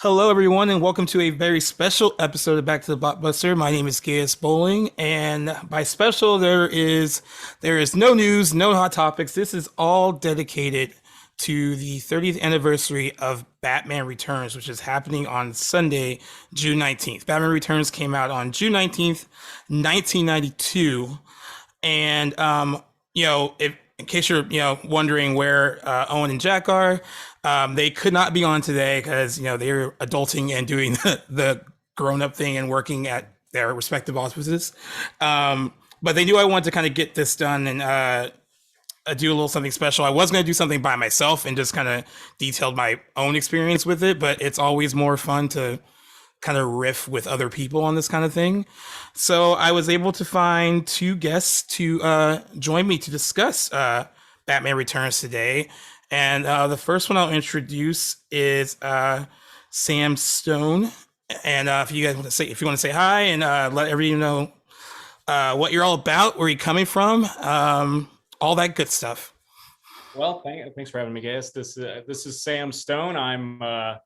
Hello, everyone, and welcome to a very special episode of Back to the Blockbuster. My name is Gaius Bowling, and by special, there is no news, no hot topics. This is all dedicated to the 30th anniversary of Batman Returns, which is happening on Sunday, June 19th. Batman Returns came out on June 19th, 1992, and if in case you're wondering where Owen and Jack are, they could not be on today because they're adulting and doing the grown up thing and working at their respective offices. But they knew I wanted to kind of get this done and do a little something special. I was going to do something by myself and just kind of detailed my own experience with it, but it's always more fun to kind of riff with other people on this kind of thing. So I was able to find two guests to join me to discuss Batman Returns today. And the first one I'll introduce is Sam Stone. And if you want to say hi and let everyone know what you're all about, where you're coming from, all that good stuff. Well, thanks for having me, guys. This is Sam Stone. I'm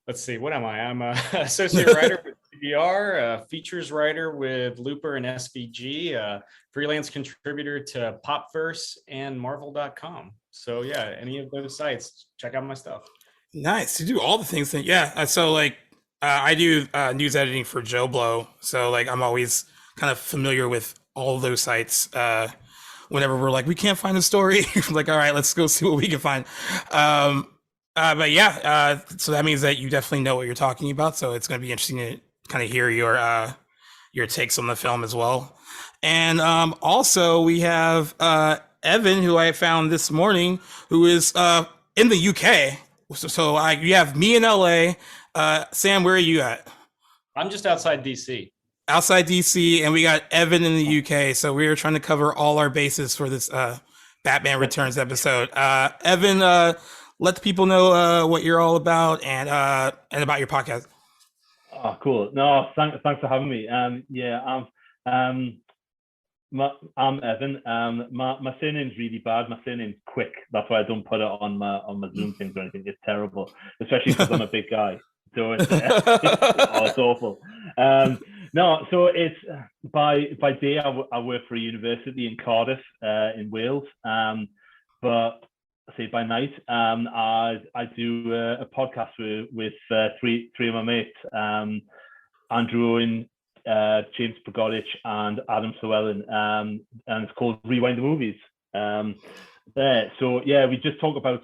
let's see, what am I? I'm a associate writer with CBR, features writer with Looper and SVG, freelance contributor to Popverse and Marvel.com. So yeah, any of those sites, check out my stuff. Nice. You do all the things that, yeah. So I do news editing for Joe Blow. So I'm always kind of familiar with all of those sites. Whenever we're we can't find a story, all right, let's go see what we can find. But yeah, so that means that you definitely know what you're talking about. So it's going to be interesting to kind of hear your takes on the film as well. And also we have Evan, who I found this morning, who is in the UK. So you have me in LA. Sam, where are you at? I'm just outside DC. Outside DC, and we got Evan in the UK. So we are trying to cover all our bases for this Batman Returns episode. Evan, let the people know what you're all about and about your podcast. Oh, cool. No, thanks for having me. Yeah, I'm Evan. My surname's really bad. My surname's Quick. That's why I don't put it on my Zoom things or anything. It's terrible, especially because I'm a big guy. So it's awful. No, so it's by day I work for a university in Cardiff, in Wales. But say by night, I do a podcast with three of my mates, Andrew Owen, James Pogorich, and Adam Llewellyn, and it's called Rewind the Movies. So yeah, we just talk about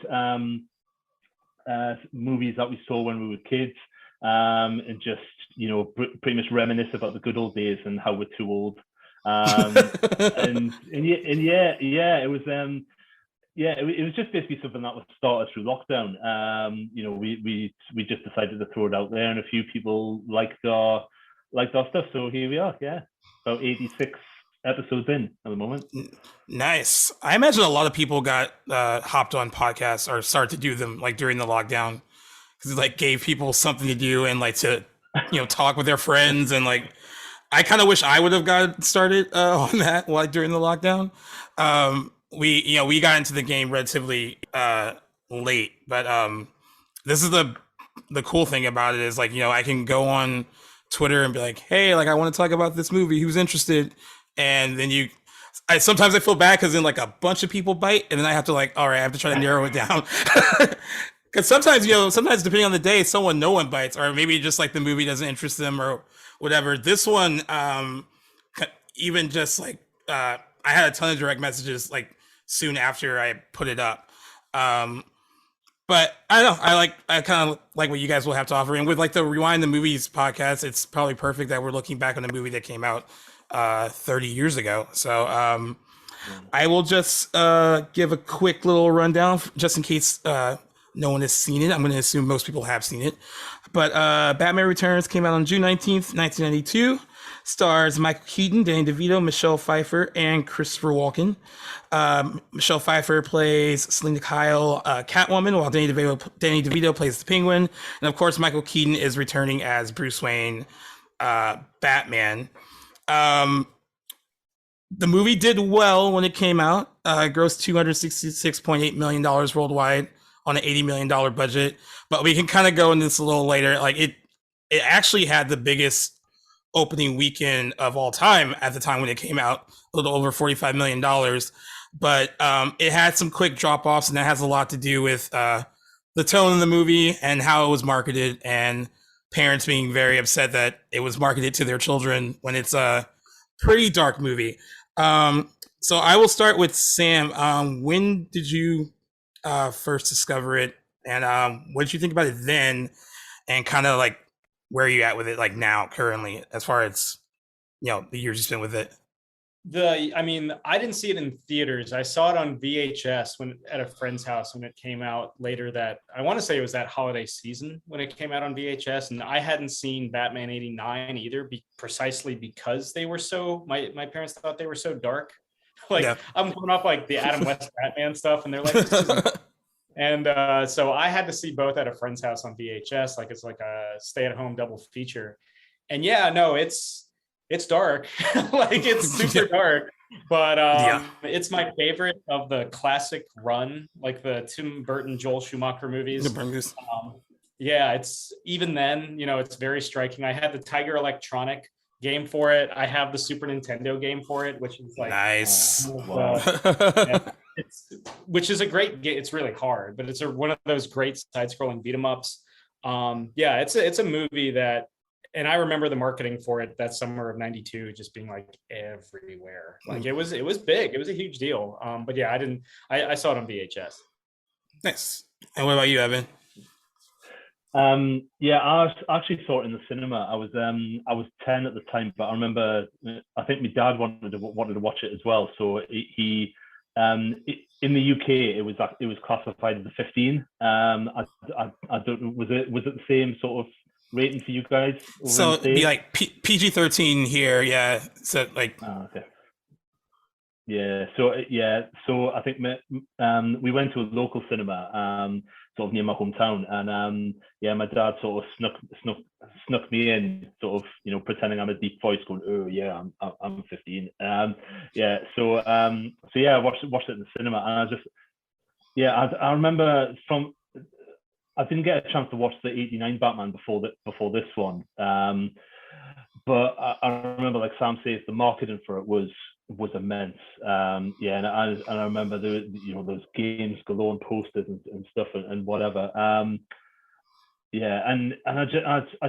movies that we saw when we were kids, and just pretty much reminisce about the good old days and how we're too old. And yeah, it was. It was just basically something that was started through lockdown. We just decided to throw it out there, and a few people liked our stuff. So here we are. Yeah, about 86 episodes in at the moment. Nice. I imagine a lot of people got hopped on podcasts or started to do them during the lockdown because it gave people something to do and to talk with their friends, and I kind of wish I would have got started on that during the lockdown. We got into the game relatively late, but this is the cool thing about it is I can go on Twitter and be like, hey, I want to talk about this movie, who's interested? And then sometimes I feel bad because then a bunch of people bite, and then I have to all right, I have to try to narrow it down. Because sometimes depending on the day, no one bites, or maybe just the movie doesn't interest them or whatever. This one, even just I had a ton of direct messages soon after I put it up. But I don't know, I kind of like what you guys will have to offer. And with the Rewind the Movies podcast, it's probably perfect that we're looking back on a movie that came out 30 years ago. So I will just give a quick little rundown just in case no one has seen it. I'm going to assume most people have seen it. But Batman Returns came out on June 19th, 1992. Stars Michael Keaton, Danny DeVito, Michelle Pfeiffer, and Christopher Walken. Michelle Pfeiffer plays Selina Kyle, Catwoman, while Danny DeVito plays the Penguin. And of course, Michael Keaton is returning as Bruce Wayne, Batman. The movie did well when it came out. Grossed $266.8 million worldwide, on an $80 million budget. But we can kind of go into this a little later. Like it actually had the biggest opening weekend of all time at the time when it came out, a little over $45 million. But it had some quick drop offs, and that has a lot to do with the tone of the movie and how it was marketed, and parents being very upset that it was marketed to their children when it's a pretty dark movie. So I will start with Sam. When did you first discover it, and what did you think about it then, and kind of like where are you at with it like now currently as far as the years you spent with it? I mean, I didn't see it in theaters. I saw it on VHS when at a friend's house when it came out later that I want to say it was that holiday season when it came out on VHS. And I hadn't seen Batman 89 either, precisely because they were so, my parents thought they were so dark. Like yeah. I'm coming off like the Adam West Batman stuff, and they're like, this isn't. And so I had to see both at a friend's house on VHS. Like it's like a stay-at-home double feature. And yeah, no, it's dark. Like it's super dark, but it's my favorite of the classic run, like the Tim Burton, Joel Schumacher movies. Yeah, it's even then, it's very striking. I had the Tiger Electronic game for it. I have the Super Nintendo game for it, which is like nice. Which is a great game. It's really hard, but it's one of those great side-scrolling beat 'em ups. Yeah, it's a movie that. And I remember the marketing for it that summer of '92 just being like everywhere. Like it was big. It was a huge deal. But yeah, I saw it on VHS. Nice. And what about you, Evan? Yeah, I actually saw it in the cinema. I was 10 at the time, but I remember I think my dad wanted to watch it as well. So he in the UK it was classified as a 15. I don't know, was it the same sort of rating for you guys? So it'd be like PG-13 here, yeah. So like, okay. Yeah. So I think we went to a local cinema, sort of near my hometown, and my dad sort of snuck me in, sort of pretending I'm a deep voice, going, oh yeah, I'm 15. Yeah. So I watched it in the cinema, and I remember I didn't get a chance to watch the '89 Batman before this one, but I remember, like Sam says, the marketing for it was immense. And I remember those games galore and posters and stuff and whatever. And I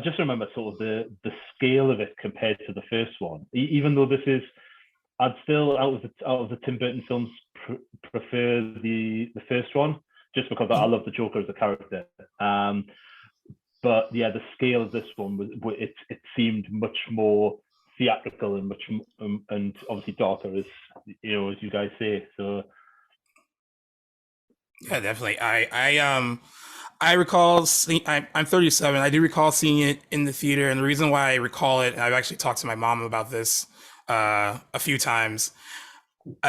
just remember sort of the scale of it compared to the first one. Even though I'd still out of the Tim Burton films prefer the first one, just because I love the Joker as a character. But yeah, the scale of this one it seemed much more theatrical and and obviously darker, as you guys say. So yeah, definitely. I recall I'm 37. I do recall seeing it in the theater, and the reason why I recall it, and I've actually talked to my mom about this a few times.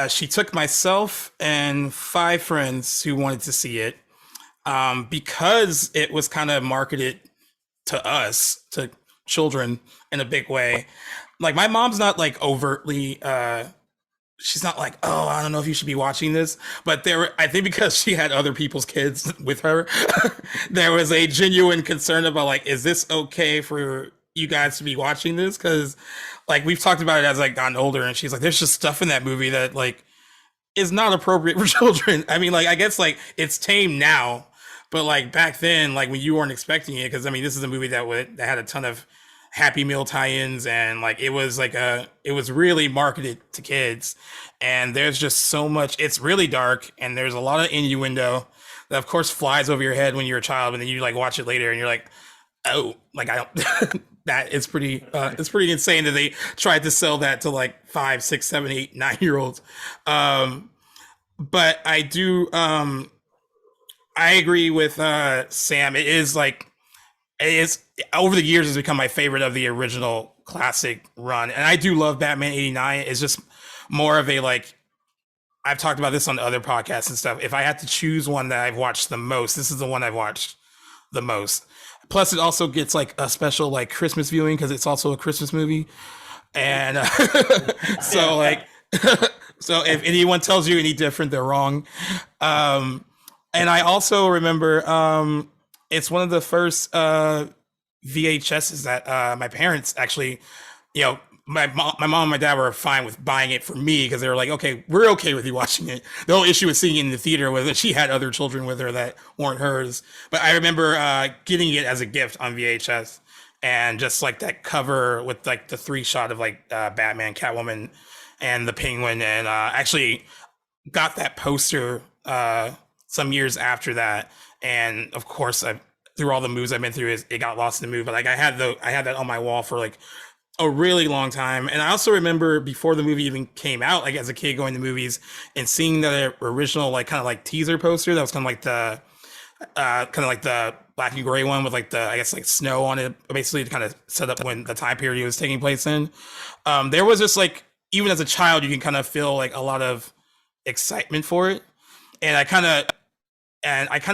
She took myself and 5 friends who wanted to see it because it was kind of marketed to us, to children, in a big way. Like my mom's not like overtly, she's not like, oh, I don't know if you should be watching this. But I think because she had other people's kids with her, there was a genuine concern about like, is this okay for you guys to be watching this? Because like we've talked about it as like gotten older, and she's like, there's just stuff in that movie that like is not appropriate for children. I mean, like I guess like it's tame now, but like back then, like when you weren't expecting it, because I mean this is a movie that had a ton of Happy Meal tie-ins, and like it was really marketed to kids, and there's just so much. It's really dark, and there's a lot of innuendo that of course flies over your head when you're a child, and then you like watch it later and you're like, oh, like I don't. That it's pretty insane that they tried to sell that to like 5, 6, 7, 8, 9-year-olds. But I do I agree with Sam. It is over the years has become my favorite of the original classic run. And I do love Batman 89. It's just more of a like, I've talked about this on other podcasts and stuff. If I had to choose one that I've watched the most, this is the one I've watched the most. Plus, it also gets like a special like Christmas viewing because it's also a Christmas movie, and so like, so if anyone tells you any different, they're wrong. And And I also remember it's one of the first VHSs that my parents actually, you know, my mom and my dad were fine with buying it for me because they were like, okay, we're okay with you watching it. The whole issue with seeing it in the theater was that she had other children with her that weren't hers. But I remember getting it as a gift on VHS, and just like that cover with like the three shot of like Batman, Catwoman, and the Penguin, and actually got that poster some years after that, and of course, through all the moves I've been through, it got lost in the move. But like I had that on my wall for like a really long time. And I also remember before the movie even came out, like as a kid going to movies and seeing the original like kind of like teaser poster that was kind of like the black and gray one with like the I guess like snow on it, basically to kind of set up when the time period was taking place in. There was just like even as a child, you can kind of feel like a lot of excitement for it, and I kind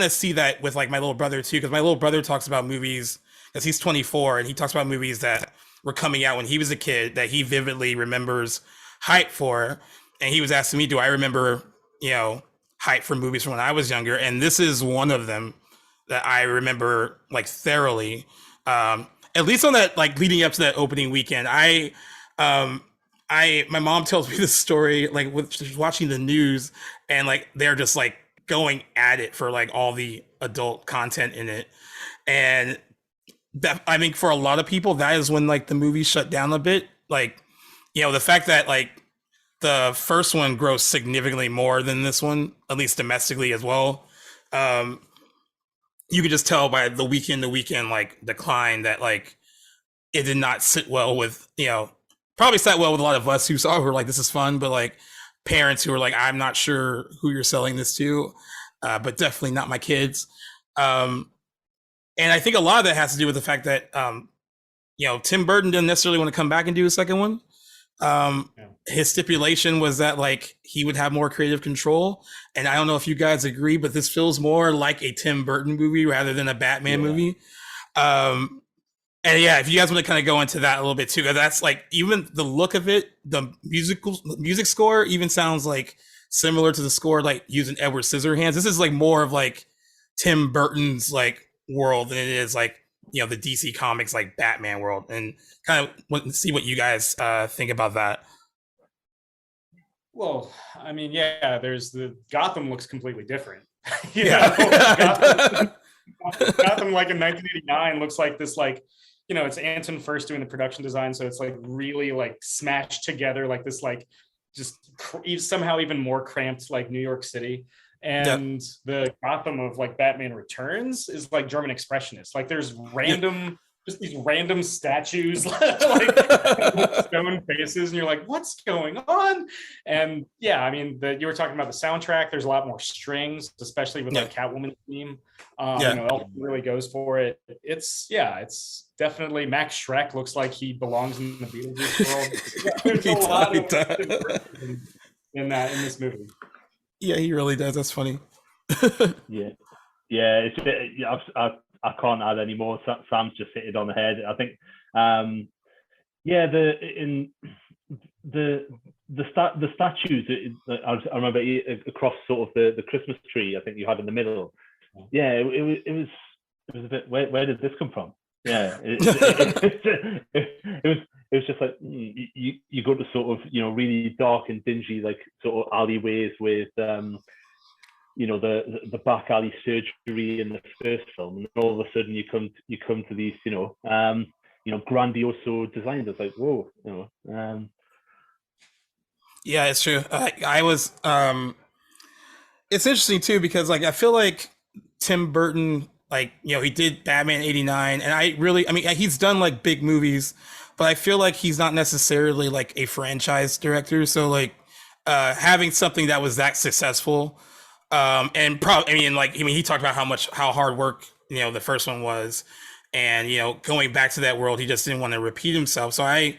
of see that with like my little brother too, because my little brother talks about movies because he's 24 and he talks about movies that were coming out when he was a kid that he vividly remembers hype for, and he was asking me, do I remember hype for movies from when I was younger, and this is one of them that I remember like thoroughly. At least on that like leading up to that opening weekend, um, my mom tells me this story like with she's watching the news and like they're just like going at it for like all the adult content in it, and that I think for a lot of people that is when like the movie shut down a bit. Like the fact that like the first one grossed significantly more than this one, at least domestically as well. Um, you could just tell by the weekend to weekend like decline that like it did not sit well with probably sat well with a lot of us who saw who were like this is fun, but like parents who were like I'm not sure who you're selling this to, but definitely not my kids. Um, and I think a lot of that has to do with the fact that Tim Burton didn't necessarily want to come back and do a second one. Yeah. His stipulation was that like he would have more creative control, and I don't know if you guys agree, but this feels more like a Tim Burton movie rather than a Batman movie. And yeah, if you guys want to kind of go into that a little bit too, that's like even the look of it, the music score even sounds like similar to the score like using Edward Scissorhands. This is like more of like Tim Burton's like world than it is like the DC Comics like Batman world, and kind of want to see what you guys think about that. Well, I mean, yeah, there's the Gotham looks completely different. Gotham like in 1989 looks like this like it's Anton first doing the production design, so it's like really like smashed together like this like just somehow even more cramped like New York City. And the Gotham of like Batman Returns is like German expressionist. Like there's just these random statues like stone faces, and you're like, what's going on? And yeah, I mean, you were talking about the soundtrack. There's a lot more strings, especially with like Catwoman theme. Elton really goes for it. It's definitely Max Schreck looks like he belongs in the Beetlejuice world. There's a lot of in this movie. Yeah, he really does. That's funny. Yeah. I can't add any more. Sam's just hit it on the head. I think, the statues. I remember across sort of the Christmas tree. I think you had in the middle. Yeah, it was a bit. Where did this come from? Yeah, it was just like you go to sort of really dark and dingy like sort of alleyways with the back alley surgery in the first film, and all of a sudden you come to these grandioso designs. It's like whoa, Yeah, it's true. I was it's interesting too because like I feel like Tim Burton, like he did Batman '89, and I mean he's done like big movies, but I feel like he's not necessarily like a franchise director. So like having something that was that successful, and probably he talked about how hard work the first one was, and going back to that world, he just didn't want to repeat himself. So I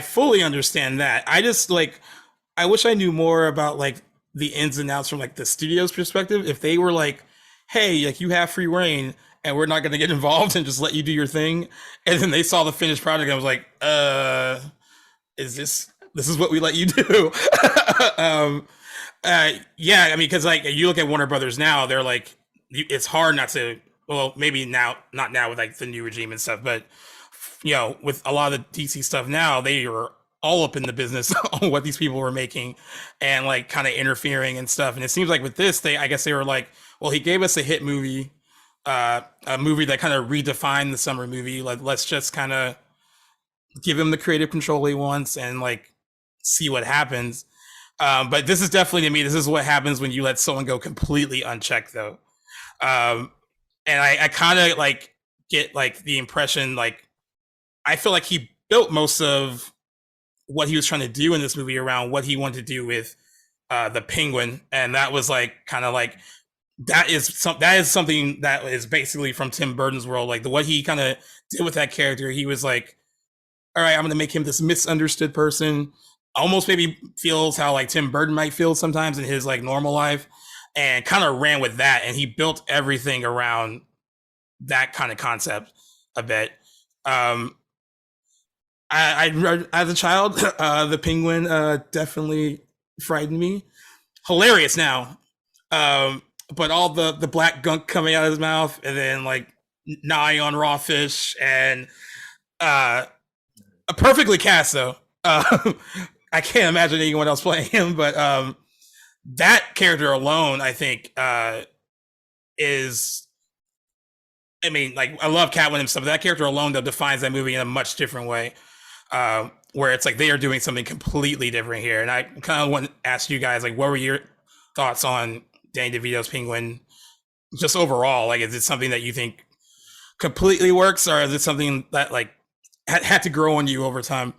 fully understand that. I just like I wish I knew more about like the ins and outs from like the studio's perspective. If they were like, hey, like you have free reign and we're not going to get involved and just let you do your thing, and then they saw the finished product and I was like, is this is what we let you do? Yeah, I mean, because like you look at Warner Brothers now, they're like, it's hard not to. Well, maybe now, not now with like the new regime and stuff, but with a lot of the DC stuff now, they are all up in the business on what these people were making, and like kind of interfering and stuff. And it seems like with this, I guess they were like, well, he gave us a hit movie, a movie that kind of redefined the summer movie. Like, let's just kind of give him the creative control he wants and like see what happens. But this is definitely, to me, this is what happens when you let someone go completely unchecked, though. Um, and I kind of like get like the impression, like I feel like he built most of what he was trying to do in this movie around what he wanted to do with the Penguin, and that was like kind of like that is something that is basically from Tim Burton's world. Like what he kind of did with that character, he was like, all right, I'm going to make him this misunderstood person. Almost maybe feels how like Tim Burton might feel sometimes in his like normal life, and kind of ran with that. And he built everything around that kind of concept a bit. I as a child, the Penguin definitely frightened me. Hilarious now, but all the black gunk coming out of his mouth, and then like gnawing on raw fish, and perfectly cast though. I can't imagine anyone else playing him, but that character alone, I think, is. I mean, like I love Catwoman and stuff. But that character alone, though, defines that movie in a much different way, where it's like they are doing something completely different here. And I kind of want to ask you guys, like, what were your thoughts on Danny DeVito's Penguin, just overall? Like, is it something that you think completely works, or is it something that like had to grow on you over time?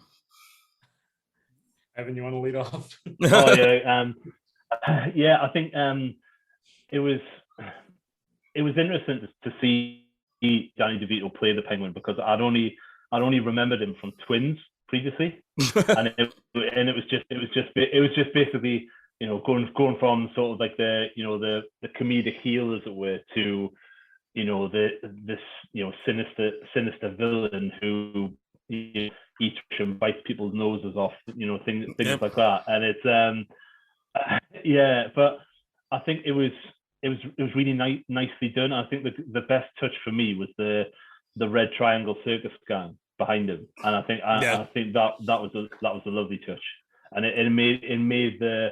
Evan, you want to lead off? Oh yeah, yeah. I think it was interesting to see Danny DeVito play the Penguin, because I'd only remembered him from Twins previously, and it was just basically going from sort of like the comedic heel, as it were, to this sinister villain who each bites people's noses off, things Yep. like that. And it's yeah, but I think it was really nicely done. I think the best touch for me was the red triangle circus gang behind him, and I think that was a lovely touch, and it made the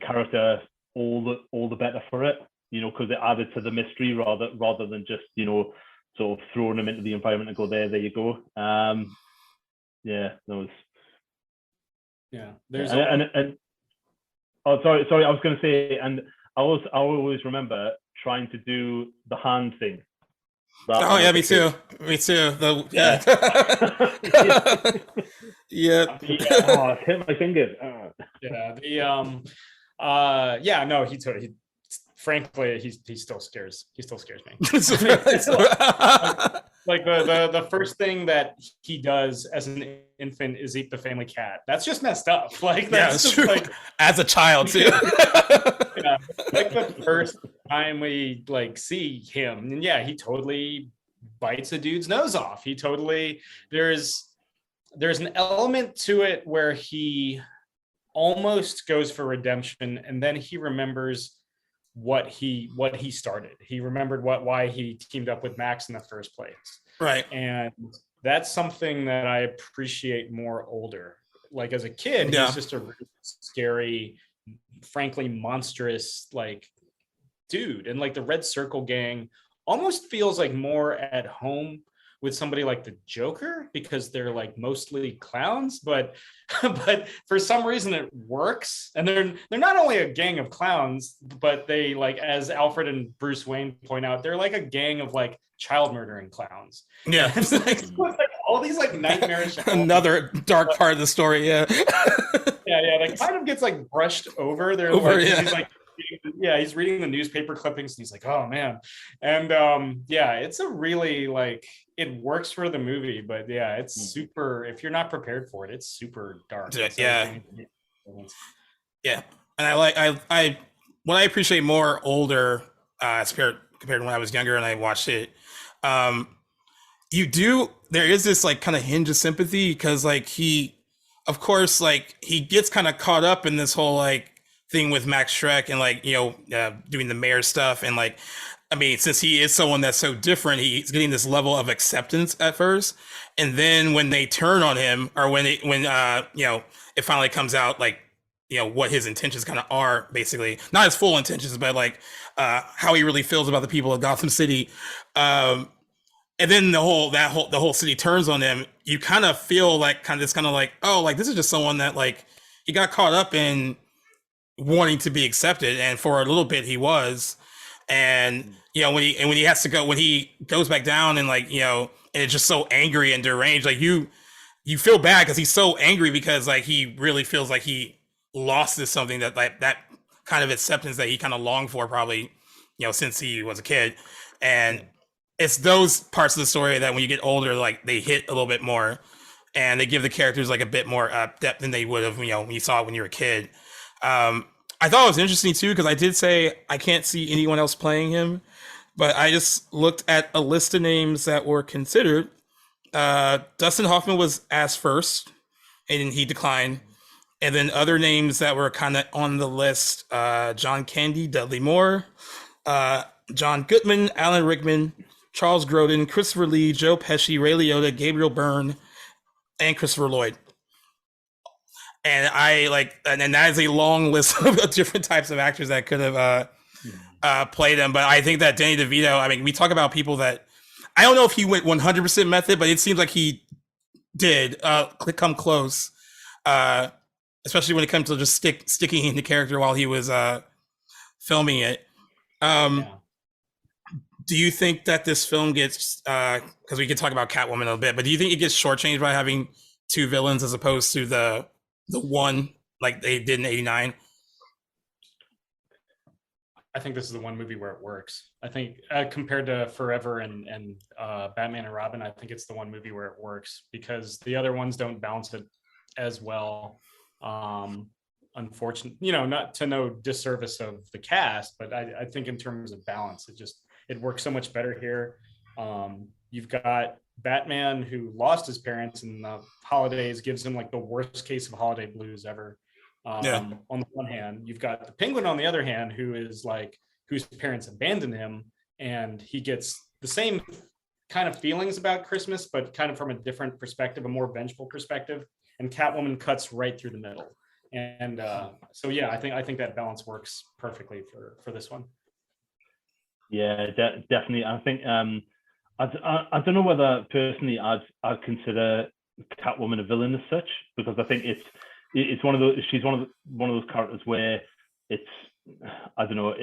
character all the better for it, because it added to the mystery rather than just sort of throwing him into the environment and go, there you go. Yeah, that was. Yeah, there's and oh, sorry, I was going to say, and I always remember trying to do the hand thing. Oh yeah, me too. Yeah. Yeah. Oh, I hit my fingers. Yeah, no, he frankly, he still scares me. Like the first thing that he does as an infant is eat the family cat. That's just messed up. Like that's just true. like As a child too. yeah, like the first time we like see him, and yeah, he totally bites a dude's nose off. He totally there's an element to it where he almost goes for redemption, and then he remembers what he started. He remembered why he teamed up with Max in the first place. Right. And that's something that I appreciate more older. Like as a kid, he's just a really scary, frankly monstrous like dude. And like the Red Circle gang almost feels like more at home with somebody like the Joker, because they're like mostly clowns, but for some reason it works. And they're not only a gang of clowns, but they, like, as Alfred and Bruce Wayne point out, they're like a gang of like child murdering clowns. Yeah. It's like all these like nightmarish another dark part of the story. Yeah. Yeah, that kind of gets like brushed over. He's like, he's reading the newspaper clippings and he's like, oh man. And it's a really like, it works for the movie, but yeah, it's super, if you're not prepared for it, it's super dark. Yeah. And I what I appreciate more older compared to when I was younger and I watched it, there is this like kind of hinge of sympathy, because like he, of course, like he gets kind of caught up in this whole like thing with Max Schreck and like doing the mayor stuff and like I mean since he is someone that's so different he's getting this level of acceptance at first and then when they turn on him or when it finally comes out like what his intentions kind of are basically not his full intentions but like how he really feels about the people of Gotham City um and then the whole city turns on him you kind of feel like kind of like oh like this is just someone that like he got caught up in wanting to be accepted and for a little bit he was and when he has to go when he goes back down and like and it's just so angry and deranged like you feel bad because he's so angry because like he really feels like he lost this something that like that kind of acceptance that he kind of longed for probably since he was a kid and it's those parts of the story that when you get older like they hit a little bit more and they give the characters like a bit more depth than they would have when you saw it when you were a kid. I thought it was interesting too because I did say I can't see anyone else playing him, but I just looked at a list of names that were considered. Dustin Hoffman was asked first, and he declined. And then other names that were kind of on the list: John Candy, Dudley Moore, John Goodman, Alan Rickman, Charles Grodin, Christopher Lee, Joe Pesci, Ray Liotta, Gabriel Byrne, and Christopher Lloyd. And I like, and that is a long list of different types of actors that could have played them. But I think that Danny DeVito. I mean, we talk about people that I don't know if he went 100% method, but it seems like he did come close, especially when it comes to just sticking in the character while he was filming it. Do you think that this film gets because we could talk about Catwoman a little bit, but do you think it gets shortchanged by having two villains as opposed to the one like they did in '89? I think this is the one movie where it works. I think compared to Forever and Batman and Robin, I think it's the one movie where it works because the other ones don't balance it as well. Unfortunately, not to no disservice of the cast, but I think in terms of balance, it works so much better here. You've got Batman who lost his parents in the holidays, gives him like the worst case of holiday blues ever. On the one hand, you've got the Penguin on the other hand, whose parents abandoned him, and he gets the same kind of feelings about Christmas, but kind of from a different perspective, a more vengeful perspective. And Catwoman cuts right through the middle. And so yeah, I think that balance works perfectly for this one. Yeah, definitely. I think I don't know whether personally I'd consider Catwoman a villain as such because I think it's one of those she's one of those characters where it's I don't know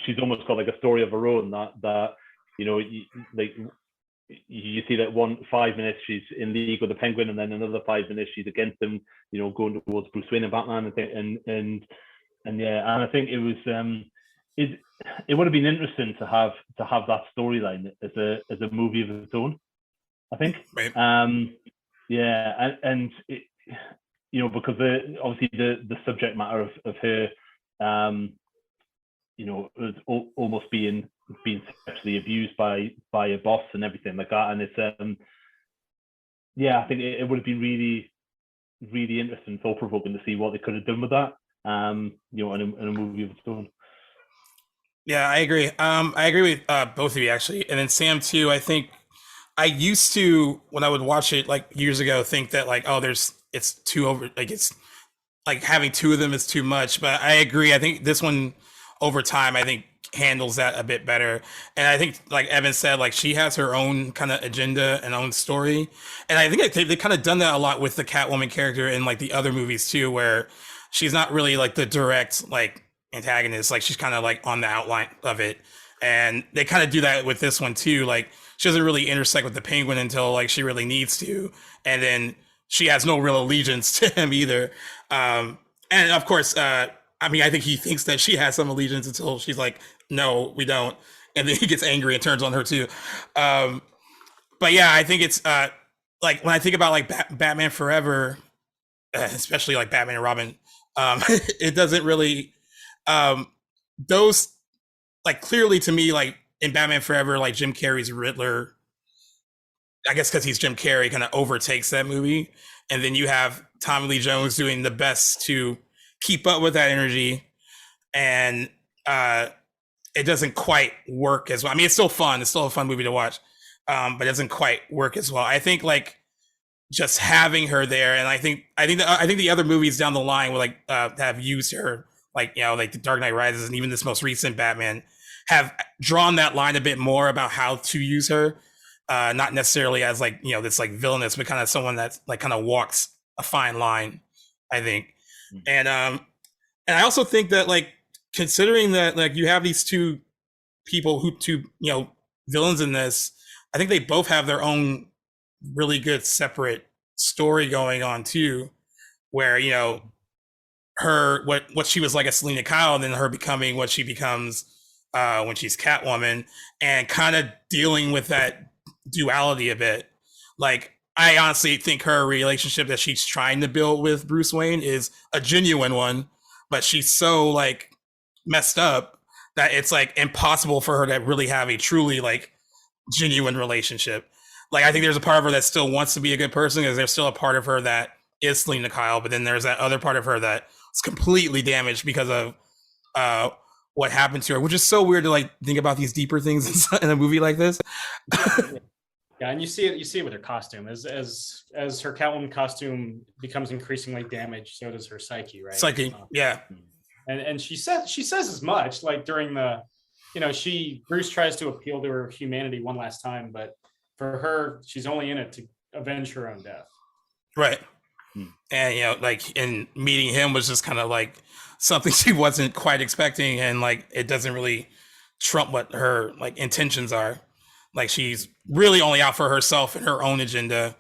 she's almost got like a story of her own that you see that 5 minutes she's in league with the Penguin and then another 5 minutes she's against him, going towards Bruce Wayne and Batman and yeah, and I think it was it would have been interesting to have that storyline as a movie of its own, I think. Right. Yeah, and it, because obviously the subject matter of her, almost being sexually abused by a boss and everything like that, and it's I think it would have been really, really interesting, thought provoking to see what they could have done with that, in a movie of its own. Yeah, I agree. I agree with both of you actually, and then Sam too. I think I used to when I would watch it like years ago think that like it's too over like it's like having two of them is too much. But I agree. I think this one over time I think handles that a bit better. And I think like Evan said, like she has her own kind of agenda and own story. And I think they kind of done that a lot with the Catwoman character in like the other movies too, where she's not really like the direct like antagonist, like she's kind of like on the outline of it, and they kind of do that with this one too. Like she doesn't really intersect with the Penguin until like she really needs to, and then she has no real allegiance to him either. And of course, I mean, I think he thinks that she has some allegiance until she's like, no, we don't, and then he gets angry and turns on her too. But yeah, I think it's like when I think about like Batman Forever, especially like Batman and Robin, it doesn't really those like clearly to me like in Batman Forever like Jim Carrey's Riddler, I guess because he's Jim Carrey, kind of overtakes that movie, and then you have Tommy Lee Jones doing the best to keep up with that energy, and it doesn't quite work as well. I mean, it's still fun. It's still a fun movie to watch, but it doesn't quite work as well. I think like just having her there, and I think the other movies down the line will like have used her, like like the Dark Knight Rises and even this most recent Batman have drawn that line a bit more about how to use her, not necessarily as like this like villainous, but kind of someone that's like kind of walks a fine line, I think, and I also think that like considering that like you have these two people who two villains in this, I think they both have their own really good separate story going on too, where her what she was like as Selena Kyle, and then her becoming what she becomes when she's Catwoman, and kind of dealing with that duality a bit. Like I honestly think her relationship that she's trying to build with Bruce Wayne is a genuine one, but she's so like messed up that it's like impossible for her to really have a truly like genuine relationship. Like I think there's a part of her that still wants to be a good person, because there's still a part of her that is Selena Kyle, but then there's that other part of her that is completely damaged because of what happened to her, which is so weird to like think about these deeper things in a movie like this. Yeah, and you see it with her costume. As her Catwoman costume becomes increasingly damaged, so does her psyche, right? Psyche, yeah. And she says as much, like during the, Bruce tries to appeal to her humanity one last time, but for her, she's only in it to avenge her own death. Right. And like, and meeting him was just kind of like something she wasn't quite expecting, and like it doesn't really trump what her like intentions are. Like she's really only out for herself and her own agenda.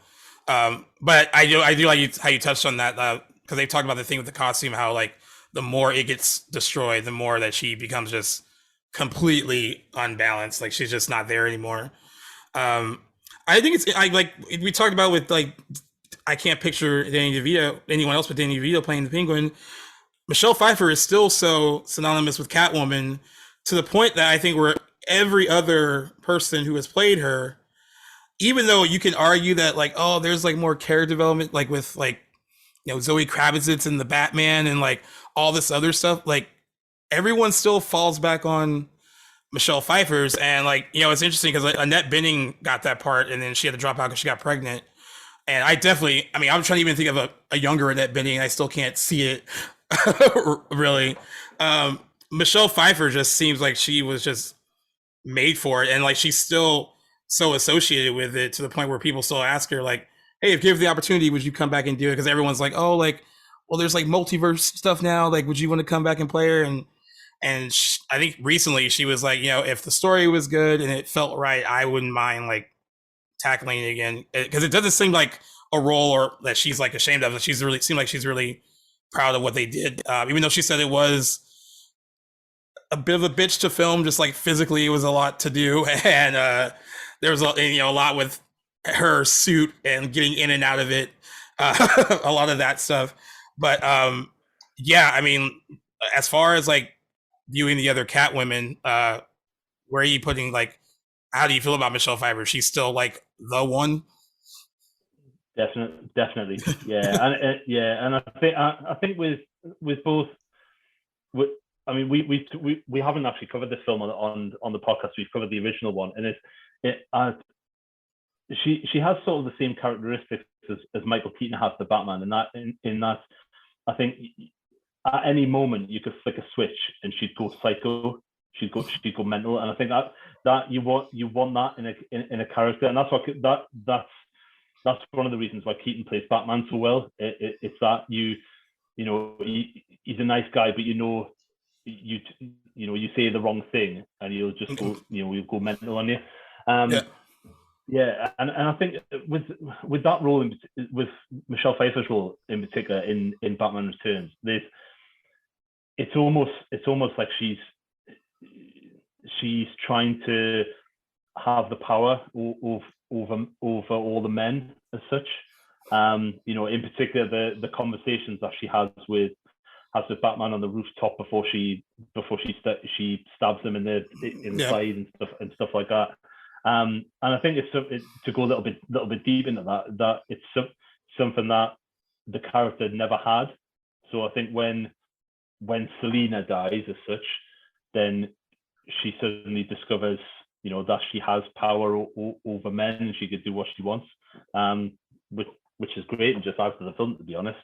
But I do like how you touched on that, because they talked about the thing with the costume, how like the more it gets destroyed, the more that she becomes just completely unbalanced. Like she's just not there anymore. I think I like we talked about with like, I can't picture anyone else but Danny DeVito playing the Penguin. Michelle Pfeiffer is still so synonymous with Catwoman, to the point that I think where every other person who has played her, even though you can argue that like, oh, there's like more character development, like with like, Zoe Kravitz's in the Batman and like all this other stuff, like everyone still falls back on Michelle Pfeiffer's. And like, it's interesting because like, Annette Bening got that part, and then she had to drop out because she got pregnant. And I'm trying to even think of a younger Annette Bening, and I still can't see it really. Michelle Pfeiffer just seems like she was just made for it, and like she's still so associated with it, to the point where people still ask her like, hey, if given the opportunity, would you come back and do it? Because everyone's like, oh, like, well, there's like multiverse stuff now, like would you want to come back and play her? And I think recently she was like, if the story was good and it felt right, I wouldn't mind like tackling it again, because it doesn't seem like a role or that she's like ashamed of. She's really seemed like she's really proud of what they did, even though she said it was a bit of a bitch to film, just like physically it was a lot to do. And there was a lot with her suit and getting in and out of it, a lot of that stuff. But yeah, I mean, as far as like viewing the other Catwomen, where are you putting, like, how do you feel about Michelle Pfeiffer? She's still like the one. Definitely, yeah, and I think with both, we haven't actually covered this film on the podcast. We've covered the original one, and she has sort of the same characteristics as Michael Keaton has the Batman, and in that I think at any moment you could flick a switch and she'd go psycho, she'd go mental, and I think that you want that in a character, and that's one of the reasons why Keaton plays Batman so well. It's that he's a nice guy, but you say the wrong thing and he'll just go he'll go mental on you. Yeah, and I think with that role, with Michelle Pfeiffer's role in particular in Batman Returns, it's almost like she's trying to have the power over all the men as such. In particular the conversations that she has with Batman on the rooftop before she stabs him in the side and stuff like that. And I think it's to go a little bit deep into that it's something that the character never had. So I think when when Selena dies as such, then she suddenly discovers, that she has power over men and she could do what she wants, which is great and just adds to the film, to be honest.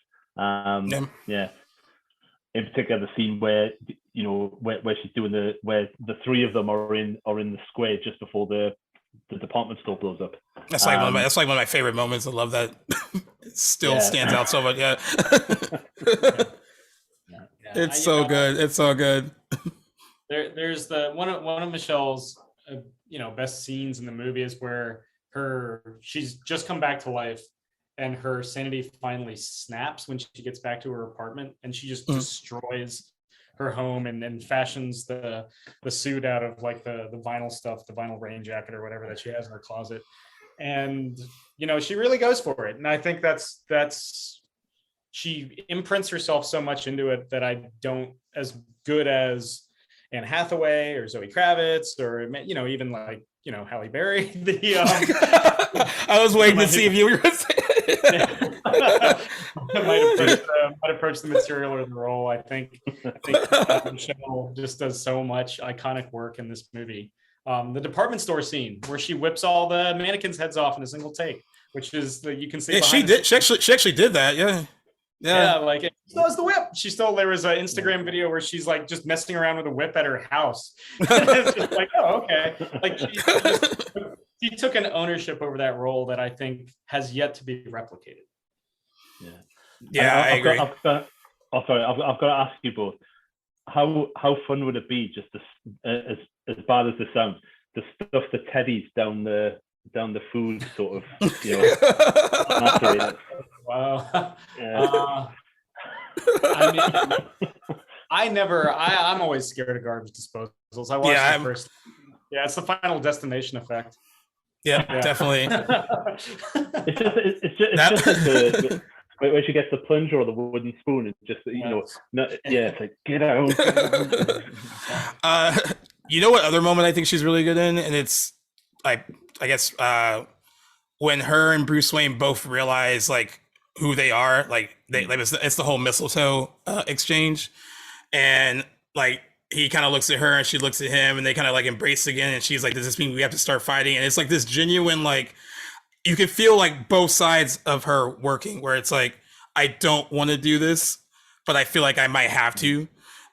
Yeah. In particular, the scene where where she's doing where the three of them are in the square just before the department store blows up. That's like one of my favorite moments. I love that. It still stands out so much. Yeah. It's so good. It's so good. There's the one of Michelle's best scenes in the movie is where she's just come back to life and her sanity finally snaps when she gets back to her apartment, and she just destroys her home and fashions the suit out of like the vinyl stuff, the vinyl rain jacket or whatever that she has in her closet. And she really goes for it. And I think that's she imprints herself so much into it that I don't, as good as Anne Hathaway or Zoe Kravitz or even like Halle Berry. I was waiting to see if you were going to say might approach the material or the role. I think Michelle just does so much iconic work in this movie. The department store scene where she whips all the mannequins' heads off in a single take, which is you can see. Yeah, she did. She actually did that. Yeah, like it still has the whip. There was an Instagram video where she's like just messing around with a whip at her house. It's just like, oh, okay. Like she took an ownership over that role that I think has yet to be replicated. Yeah, I agree. I've got to ask you both. How fun would it be, just as bad as this sounds, to stuff the teddies down the food sort of, Wow. I mean, I'm always scared of garbage disposals. I watched the first. Yeah, it's the Final Destination effect. Yeah, definitely. It's just like where she gets the plunger or the wooden spoon and just it's like, get out. What other moment I think she's really good in, and it's like, I guess when her and Bruce Wayne both realize like who they are, like it's the whole mistletoe exchange, and like he kind of looks at her and she looks at him and they kind of like embrace again, and she's like, does this mean we have to start fighting? And it's like this genuine, like you can feel like both sides of her working, where it's like, I don't want to do this, but I feel like I might have to.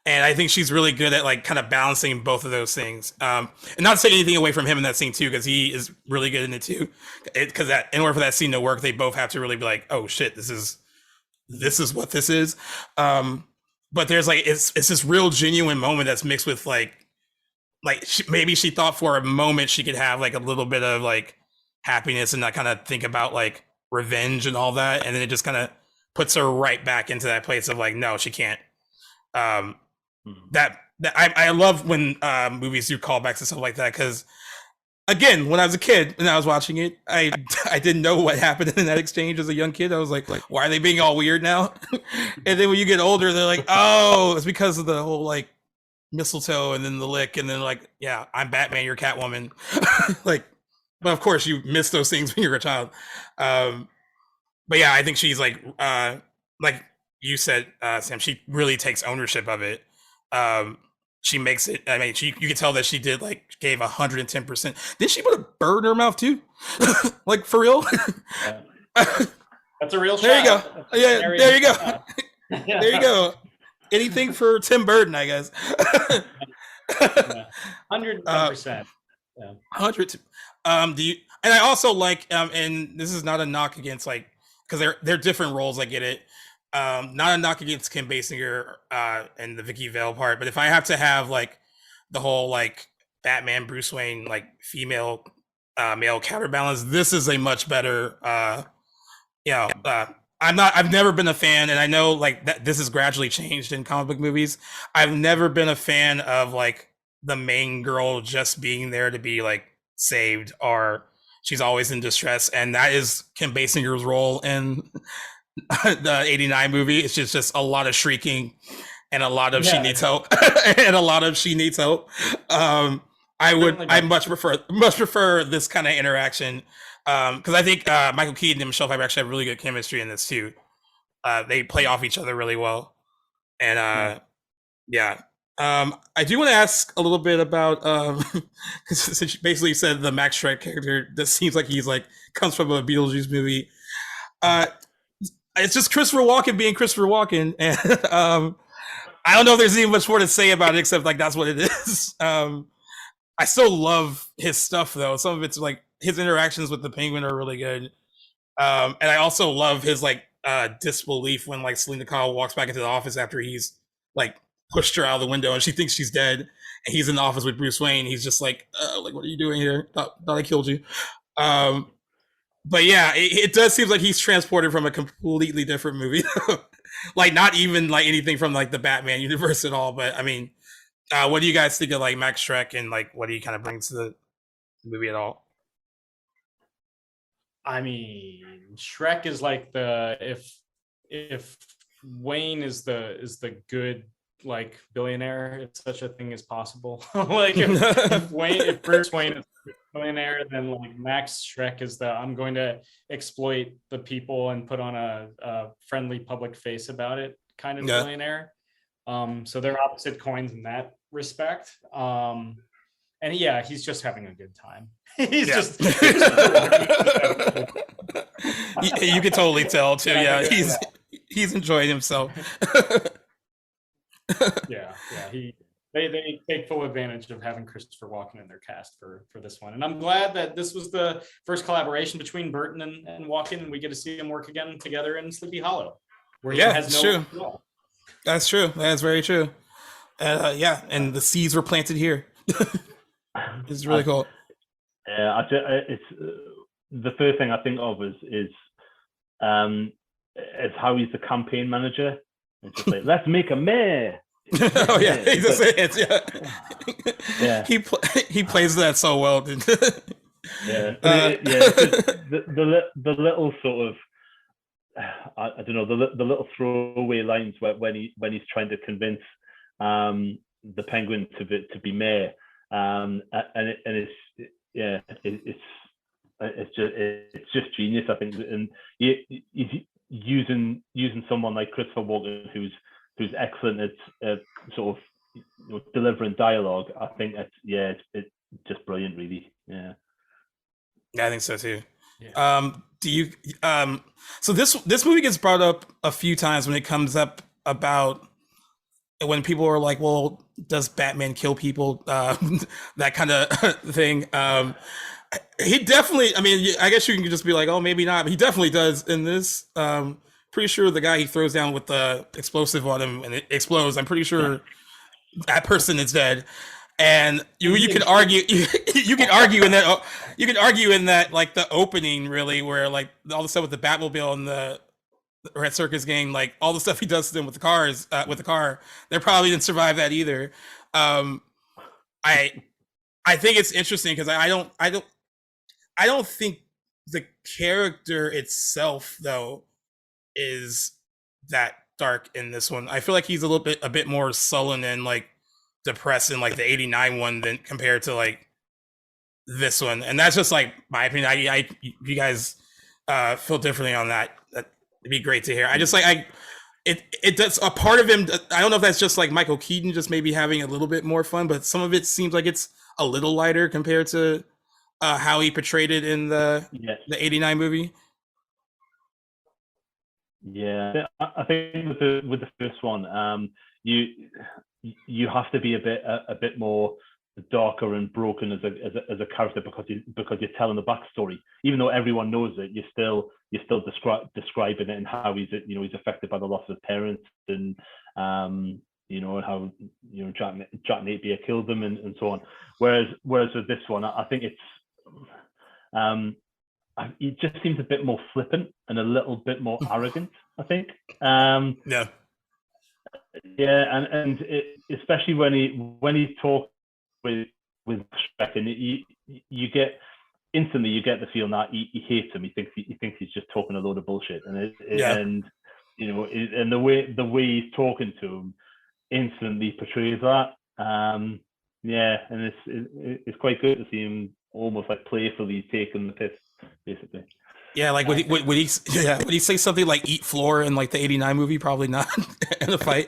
And I think she's really good at like kind of balancing both of those things. And not to take anything away from him in that scene too, because he is really good in it too. Because in order for that scene to work, they both have to really be like, oh shit, this is what this is. But there's like, it's this real genuine moment that's mixed with maybe she thought for a moment she could have like a little bit of like happiness and not kind of think about like revenge and all that. And then it just kind of puts her right back into that place of like, no, she can't. That I love when movies do callbacks and stuff like that, because again, when I was a kid and I was watching it, I didn't know what happened in that exchange as a young kid. I was like why are they being all weird now? And then when you get older, they're like, oh, it's because of the whole like mistletoe and then the lick, and then like, yeah, I'm Batman, you're Catwoman. Like, but of course you miss those things when you're a child. But yeah, I think she's like you said, Sam, she really takes ownership of it. She makes it. I mean, you can tell that she gave 110%. Did she put a bird in her mouth too? Like for real? That's a real shot. There you go. Yeah, there you go. There you go. Anything for Tim Burton, I guess. 110%. 100. Do you? And I also like, and this is not a knock against like, because they're different roles. I get it. Not a knock against Kim Basinger and the Vicky Vale part, but if I have to have like the whole like Batman Bruce Wayne like female male counterbalance, this is a much better I've never been a fan, and I know like that this has gradually changed in comic book movies. I've never been a fan of like the main girl just being there to be like saved, or she's always in distress, and that is Kim Basinger's role in the 89 movie. It's just a lot of shrieking and a lot of she needs help and a lot of she needs help. I much prefer this kind of interaction, because I think Michael Keaton and Michelle Pfeiffer actually have really good chemistry in this too. They play off each other really well, and Yeah. I do want to ask a little bit about because since you basically said the Max Shrek character, that seems like he's like comes from a Beetlejuice movie. Uh, it's just Christopher Walken being Christopher Walken, and I don't know if there's even much more to say about it except like that's what it is. I still love his stuff though. Some of it's like his interactions with the Penguin are really good. And I also love his like disbelief when like Selena Kyle walks back into the office after he's like pushed her out of the window and she thinks she's dead. And he's in the office with Bruce Wayne. He's just like what are you doing here? Thought I killed you. Um, but yeah, it does seem like he's transported from a completely different movie. Like not even like anything from like the Batman universe at all. But I mean, what do you guys think of like Max Shrek and like what do you kind of bring to the movie at all? I mean, Shrek is like the if Wayne is the good like billionaire, if such a thing is possible. Like if Bruce Wayne is a billionaire, then like Max Shrek is the I'm going to exploit the people and put on a friendly public face about it kind of Yeah. billionaire. So they're opposite coins in that respect. And yeah, he's just having a good time. He's Yeah. just You can totally tell too. And I Yeah, think he's he's enjoying himself. yeah. They take full advantage of having Christopher Walken in their cast for this one, and I'm glad that this was the first collaboration between Burton and Walken, and we get to see them work again together in Sleepy Hollow, where he Yeah, has it's no true. role. That's true. That's very true. Yeah, and the seeds were planted here. It's really cool. It's the first thing I think of is how he's the campaign manager. It's just like, let's make a mayor. Oh yeah, he just is. Yeah, Yeah. he plays that so well. Yeah, the little sort of I don't know the little throwaway lines when he's trying to convince the Penguin to be mayor, and it's just genius, I think, and he's using someone like Christopher Walken who's excellent at sort of delivering dialogue. I think it's just brilliant, really. Yeah. Yeah, I think so too. Yeah. Do you so this movie gets brought up a few times when it comes up about when people are like, well, does Batman kill people? That kind of thing. He definitely, I mean, I guess you can just be like, oh, maybe not, but he definitely does in this. Pretty sure the guy he throws down with the explosive on him and it explodes, I'm pretty sure that person is dead. And you can argue you can argue in that like the opening really where like all the stuff with the Batmobile and the Red Circus gang, like all the stuff he does to them with the cars with the car, they probably didn't survive that either. Um, I I think it's interesting because I don't think the character itself though is that dark in this one. I feel like he's a bit more sullen and like depressed in like the '89 one than compared to like this one. And that's just like my opinion. I you guys feel differently on that. That'd be great to hear. I just like I it does a part of him. I don't know if that's just like Michael Keaton just maybe having a little bit more fun, but some of it seems like it's a little lighter compared to how he portrayed it in the '89 movie. Yeah, I think with the first one, you you have to be a bit more darker and broken as a character because you're telling the backstory. Even though everyone knows it, you're still describing it and how he's affected by the loss of his parents and and how Jack Napier killed them and so on. Whereas with this one, I think it's he just seems a bit more flippant and a little bit more arrogant, I think. Yeah. Yeah, and especially when he's talking with Shrek, and you get instantly the feeling that he hates him. He thinks he's just talking a load of bullshit, and the way he's talking to him instantly portrays that. Yeah, and it's quite good to see him almost like playfully taking the piss, basically. Yeah, like would he say something like "eat floor" in like the '89 movie? Probably not in a fight.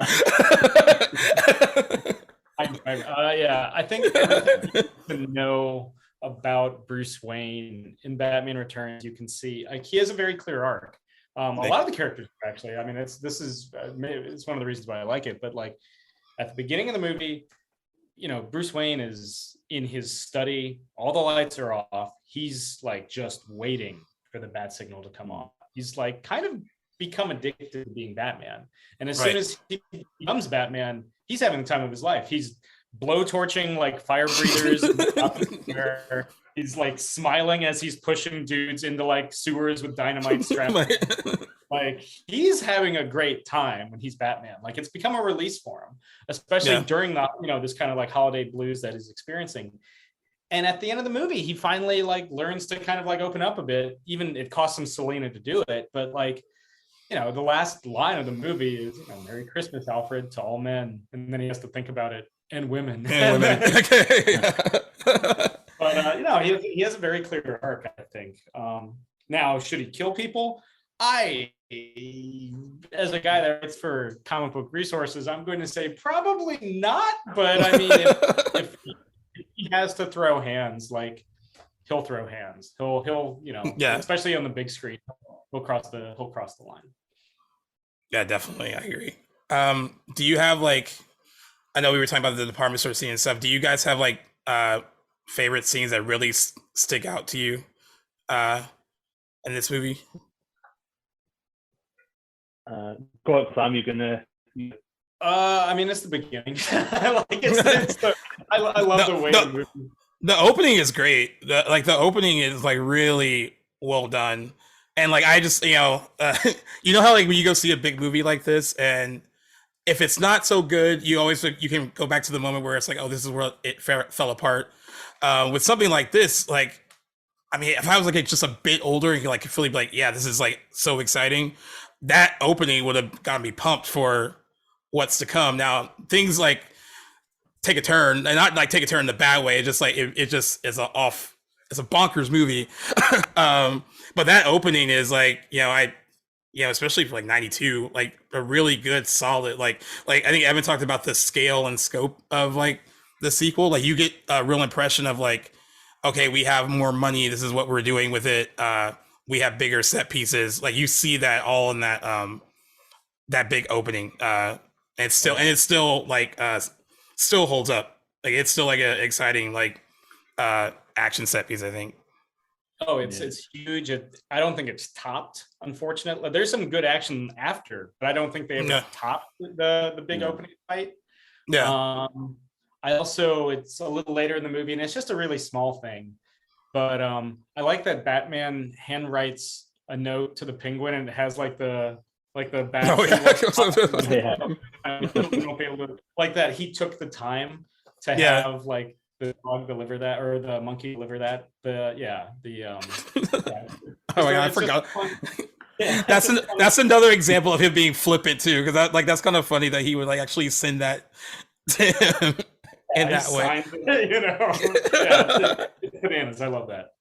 Yeah, I think everything you need to know about Bruce Wayne in Batman Returns, you can see like he has a very clear arc. A lot of the characters actually. I mean, it's one of the reasons why I like it. But like at the beginning of the movie, Bruce Wayne is in his study. All the lights are off. He's like just waiting for the bat signal to come on. He's like kind of become addicted to being Batman. And as soon as he becomes Batman, he's having the time of his life. He's blowtorching like fire breathers. He's like smiling as he's pushing dudes into like sewers with dynamite strapped. Like he's having a great time when he's Batman. Like it's become a release for him, especially during the this kind of like holiday blues that he's experiencing. And at the end of the movie, he finally like learns to kind of like open up a bit. Even it costs him Selena to do it, but like the last line of the movie is "Merry Christmas, Alfred, to all men," and then he has to think about it and women. And women. Okay. But he has a very clear arc, I think. Now, should he kill people? As a guy that writes for comic book resources, I'm going to say probably not. But I mean, if he has to throw hands, like he'll throw hands. He'll especially on the big screen, he'll cross the line. Yeah, definitely, I agree. Do you have like? I know we were talking about the department store scene and stuff. Do you guys have like favorite scenes that really stick out to you in this movie? Go on, Sam. You're gonna. I mean, it's the beginning. I love the way the movie. The opening is great. The opening is like really well done, and like I just how like when you go see a big movie like this, and if it's not so good, you can go back to the moment where it's like, oh, this is where it fell apart. With something like this, like I mean, if I was like just a bit older and like feel like, yeah, this is like so exciting, that opening would have gotten me pumped for what's to come. Now things like take a turn, and not like take a turn in the bad way. It's just like it just is it's a bonkers movie. But that opening is like, especially for like 92, like a really good, solid, like I think Evan talked about the scale and scope of like the sequel. Like you get a real impression of like, okay, we have more money. This is what we're doing with it. We have bigger set pieces. Like you see that all in that big opening. And it's still like still holds up. Like it's still like an exciting like action set piece, I think. Oh, it's huge. I don't think it's topped, unfortunately. There's some good action after, but I don't think they ever topped the big opening fight. Yeah. It's a little later in the movie, and it's just a really small thing. But I like that Batman handwrites a note to the Penguin, and it has like the bat. Like that he took the time to have like the dog deliver that, or the monkey deliver that. Oh my God, I forgot. That's another example of him being flippant too, because that's kind of funny that he would like actually send that to him in that way. It's bananas. I love that.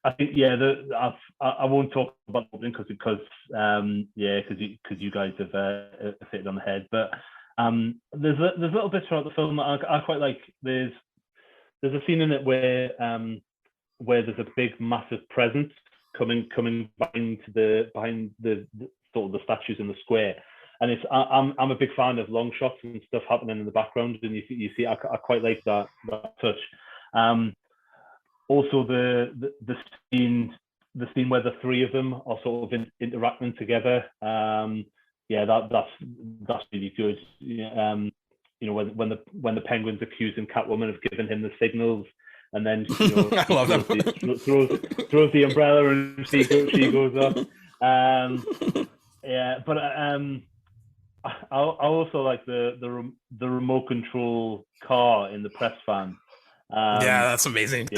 I think I won't talk about opening because you guys have hit it on the head, but there's little bits throughout the film I quite like. There's a scene in it where there's a big massive presence coming behind the sort of the statues in the square, and I'm a big fan of long shots and stuff happening in the background, and you see I quite like that touch. Also the scene where the three of them are sort of interacting together. That's really good. When the Penguin's accusing Catwoman of giving him the signals, and then I love that. throws the umbrella and she goes up. But I also like the remote control car in the press van. That's amazing.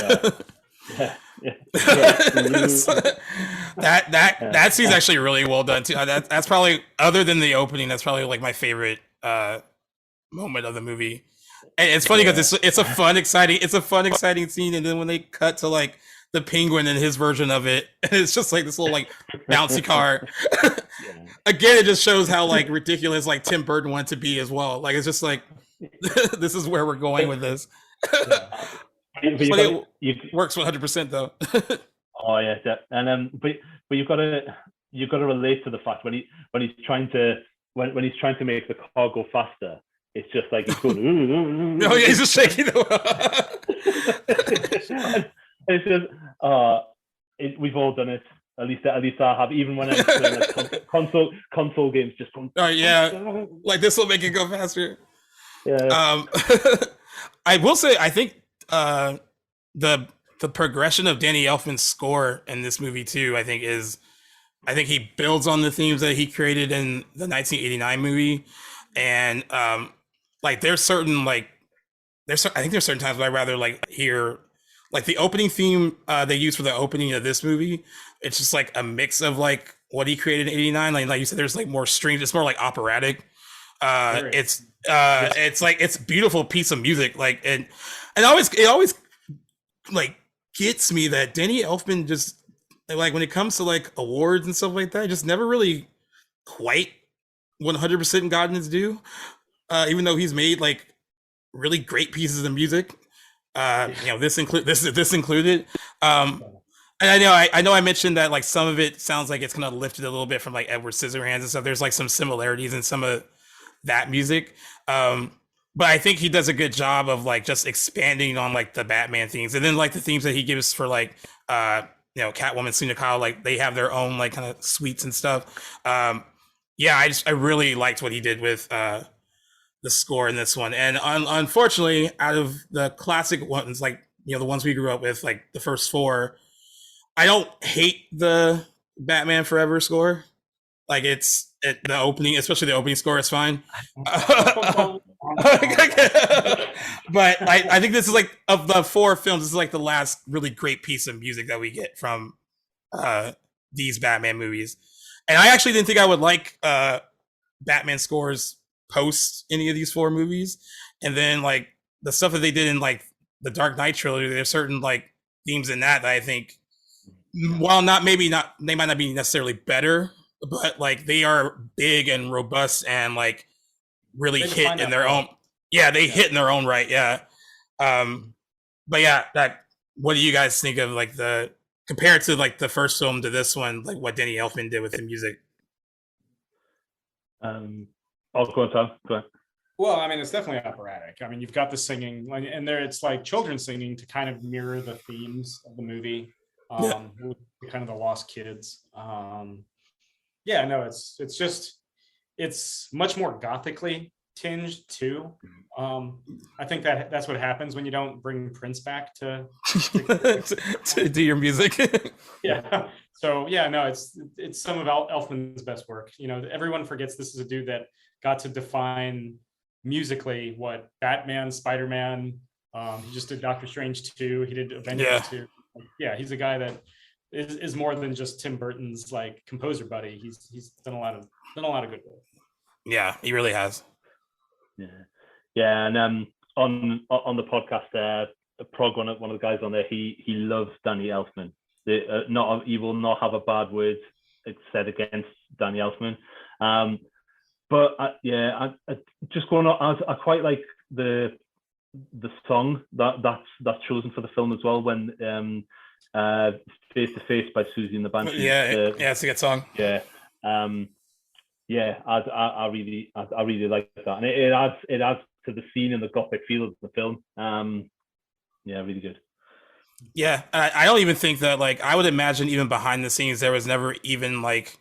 That scene's actually really well done too. That's probably, other than the opening, that's probably like my favorite moment of the movie. And it's funny Yeah. because it's a fun, exciting scene, and then when they cut to like the penguin and his version of it, and it's just like this little like bouncy car. Yeah. Again, it just shows how like ridiculous like Tim Burton wanted to be as well. Like it's just like this is where we're going with this. Yeah. But But it you works 100% though. oh yeah, and but you've got to relate to the fact when he's trying to when he's trying to make the car go faster, it's just like he's going. No, yeah, he's just shaking the it's just we've all done it. At least I have. Even when I'm playing like console games, just going. Oh yeah, like this will make it go faster. Yeah. I will say I think the progression of Danny Elfman's score in this movie too, I think he builds on the themes that he created in the 1989 movie, and like there's certain like I think there's certain times where I rather like hear like the opening theme they use for the opening of this movie. It's just like a mix of like what he created in '89. Like you said, there's like more strings. It's more like operatic. It's like it's a beautiful piece of music. Like and it always like gets me that Danny Elfman just like when it comes to like awards and stuff like that, just never really quite 100% gotten his due. Even though he's made like really great pieces of music. This included. And I know I mentioned that like some of it sounds like it's kind of lifted a little bit from like Edward Scissorhands and stuff. There's like some similarities in some of that music. But I think he does a good job of like just expanding on like the Batman themes, and then like the themes that he gives for like Catwoman, Selina Kyle, like they have their own like kind of suites and stuff. I really liked what he did with the score in this one, and unfortunately, out of the classic ones, like the ones we grew up with, like the first four, I don't hate the Batman Forever score. Like the opening, especially the opening score, is fine. But I think this is like of the four films, this is like the last really great piece of music that we get from these Batman movies. And I actually didn't think I would like Batman scores post any of these four movies. And then like the stuff that they did in like the Dark Knight trilogy, there's certain like themes in that I think, while they might not be necessarily better, but like they are big and robust and like really hit in their own. Yeah, they hit in their own right. Yeah. But yeah, what do you guys think of like compared to like the first film to this one, like what Danny Elfman did with the music? I'll go on, Tom. Go on. Well, I mean, it's definitely operatic. I mean, you've got the singing, and there it's like children singing to kind of mirror the themes of the movie, with kind of the lost kids. It's much more gothically tinged too. I think that's what happens when you don't bring Prince back to do your music. Yeah. So yeah, no, it's some of Elfman's best work. Everyone forgets this is a dude that got to define musically what Batman, Spider-Man. He just did Doctor Strange 2. He did Avengers 2. Yeah, he's a guy that is more than just Tim Burton's like composer buddy. He's done a lot of good work. Yeah, he really has. Yeah, and on the podcast, Prog, one of the guys on there, he loves Danny Elfman. He will not have a bad word said against Danny Elfman. But I just going on, I quite like the song that's chosen for the film as well, when Face to Face by Susie and the Banshees. Yeah, it's a good song. Yeah. I really like that, and it adds to the scene and the gothic feel of the film. Really good. Yeah, I don't even think that, like, I would imagine even behind the scenes there was never even like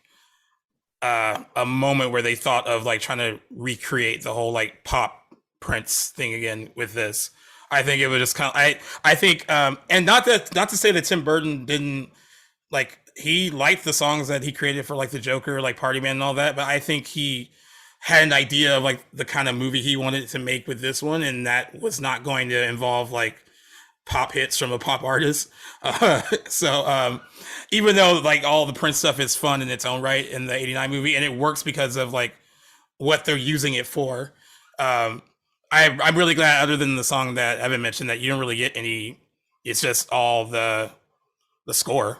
a moment where they thought of like trying to recreate the whole like pop Prince thing again with this. I think it was just kind of I think and not to say that Tim Burton didn't like, he liked the songs that he created for like the Joker, like Party Man and all that, but I think he had an idea of like the kind of movie he wanted to make with this one, and that was not going to involve like pop hits from a pop artist. So even though like all the Prince stuff is fun in its own right in the '89 movie, and it works because of like what they're using it for, I'm really glad, other than the song that Evan mentioned, that you don't really get any. It's just all the score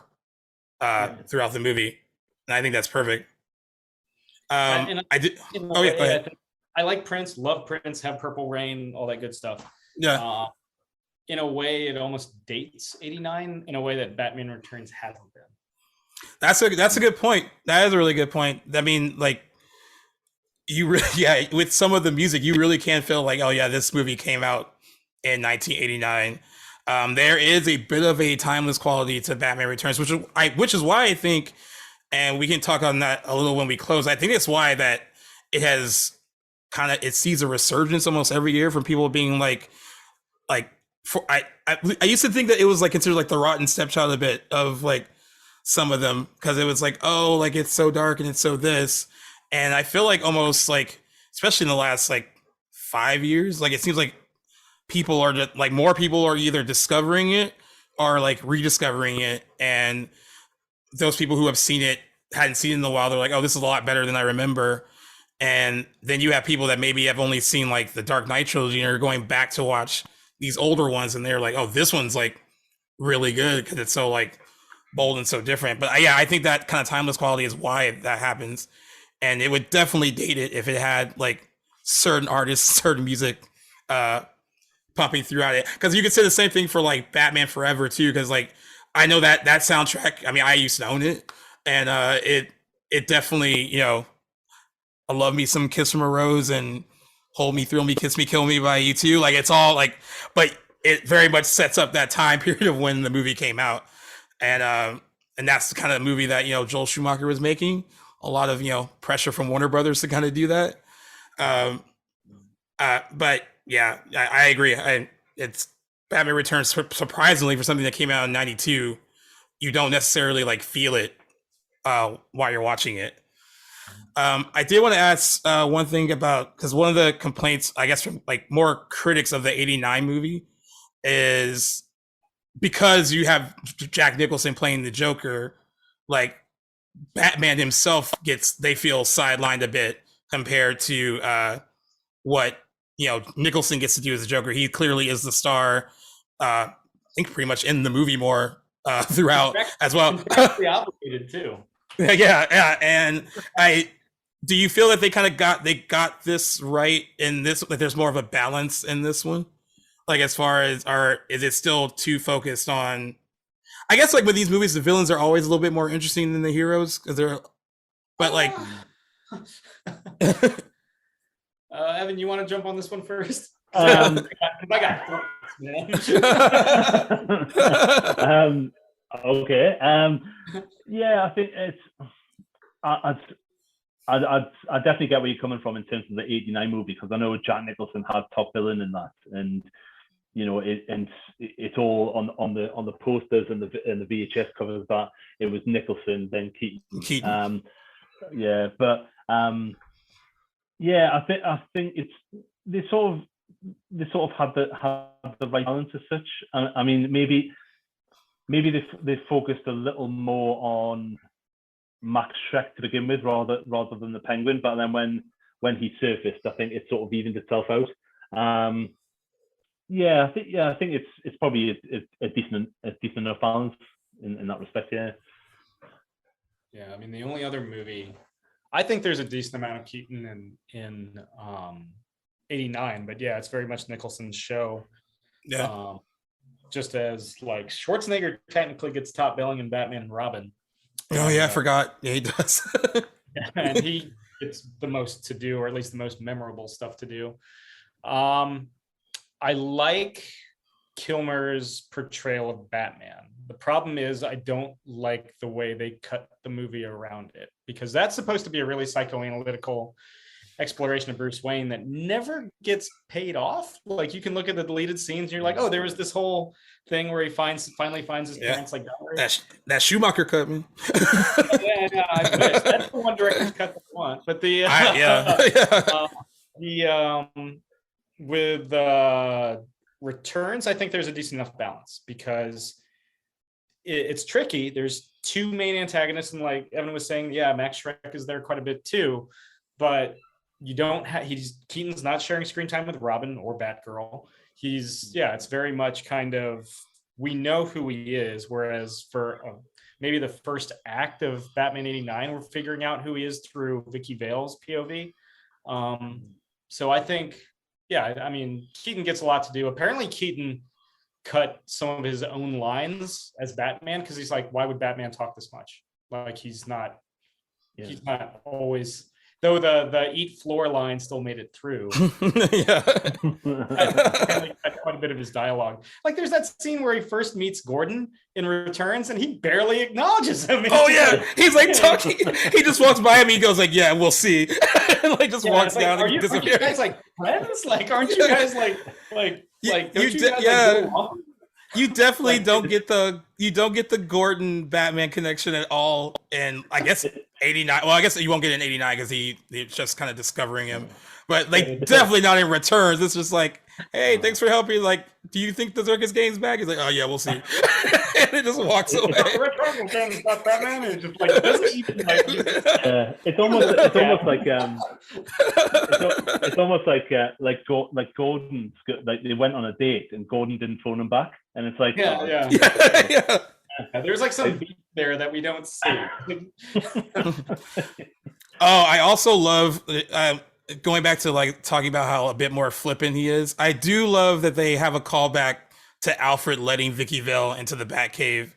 Yeah. throughout the movie, and I think that's perfect. And I did. in a Oh yeah, go way, I ahead. think I like Prince, love Prince, have Purple Rain, all that good stuff. Yeah, Uh, in a way, it almost dates '89 in a way that Batman Returns hasn't been. that's a good point. That is a really good point. I mean, like you really, yeah, with some of the music, you really can feel like, oh yeah, this movie came out in 1989. There is a bit of a timeless quality to Batman Returns, which is why I think, and we can talk on that a little when we close. I think it's why that it has it sees a resurgence almost every year from people being like for I used to think that it was like considered like the rotten stepchild a bit of like some of them, because it was like, oh, like it's so dark and it's so this, and I feel like almost like, especially in the last like 5 years, like it seems like people are just like, more people are either discovering it or like rediscovering it, and those people who have seen it, hadn't seen it in a while, they're like, oh, this is a lot better than I remember. And then you have people that maybe have only seen like the Dark Knight trilogy and are going back to watch these older ones, and they're like, oh, this one's like really good because it's so like bold and so different. But yeah, I think that kind of timeless quality is why that happens, and it would definitely date it if it had like certain artists, certain music uh pumping throughout it. Because you could say the same thing for like Batman Forever too, because like I know that soundtrack. I mean, I used to own it, and it definitely, I love me some Kiss from a Rose and Hold Me, Thrill Me, Kiss Me, Kill Me by U2. Like it's all like, but it very much sets up that time period of when the movie came out, and that's the kind of movie that Joel Schumacher was making. A lot of pressure from Warner Brothers to kind of do that. Um, but yeah, I agree. It's Batman Returns, surprisingly, for something that came out in '92. You don't necessarily like feel it while you're watching it. I did want to ask one thing about, because one of the complaints, I guess, from like more critics of the '89 movie is because you have Jack Nicholson playing the Joker, like Batman himself they feel sidelined a bit compared to what Nicholson gets to do as the Joker. He clearly is the star. I think pretty much in the movie more throughout as well. Contractually obligated too. Yeah, and do you feel that they got this right in this? Like, there's more of a balance in this one. Like, as far as, or is it still too focused on? I guess like with these movies, the villains are always a little bit more interesting than the heroes because they're, but like. Evan, you want to jump on this one first? Um, I got thoughts, man. Okay. Yeah, I think it's. I definitely get where you're coming from in terms of the '89 movie, because I know Jack Nicholson had top billing in that, and it's all on the posters and the VHS covers that it was Nicholson, then Keaton. Yeah, but yeah, I think it's they sort of had the right balance as such. I mean, maybe they focused a little more on Max Schreck to begin with, rather than the Penguin. But then when he surfaced, I think it sort of evened itself out. Yeah, I think it's probably a decent enough balance in that respect. Yeah. Yeah, I mean, the only other movie, I think there's a decent amount of Keaton in '89, but yeah, it's very much Nicholson's show. Yeah. Just as like Schwarzenegger technically gets top billing in Batman and Robin. Oh yeah, I forgot. Yeah, he does. And he gets the most to do, or at least the most memorable stuff to do. I like Kilmer's portrayal of Batman. The problem is I don't like the way they cut the movie around it, because that's supposed to be a really psychoanalytical exploration of Bruce Wayne that never gets paid off. Like, you can look at the deleted scenes and you're like, oh, there was this whole thing where he finally finds his parents like that Schumacher cut, man. Yeah, I wish. That's the one director's cut that I want. But with Returns, I think there's a decent enough balance, because it's tricky. There's two main antagonists, and like Evan was saying, yeah, Max Schreck is there quite a bit too, but you don't have Keaton's not sharing screen time with Robin or Batgirl. It's very much kind of, we know who he is, whereas for maybe the first act of Batman 89, we're figuring out who he is through Vicky Vale's POV. So I think, I mean, Keaton gets a lot to do. Apparently Keaton cut some of his own lines as Batman, because he's like, why would Batman talk this much? Like, he's not always, though the eat floor line still made it through. Yeah. Quite a bit of his dialogue. Like, there's that scene where he first meets Gordon in Returns and he barely acknowledges him. Oh yeah, he's like talking. He just walks by him. He goes like, "Yeah, we'll see," and like just walks down. Are you guys like friends? Like, aren't you guys like? You definitely don't get the Gordon Batman connection at all. And I guess 89. Well, I guess you won't get in 89 because he's just kind of discovering him. But like, definitely not in Returns. It's just like, hey, thanks for helping. Like, do you think the circus game's back? He's like, oh yeah, we'll see. And it just walks away. It's almost like Gordon, like they went on a date and Gordon didn't phone him back, and it's like there's like some beat there that we don't see. I also love going back to like talking about how a bit more flippant he is. I do love that they have a callback to Alfred letting Vicky Vale into the Batcave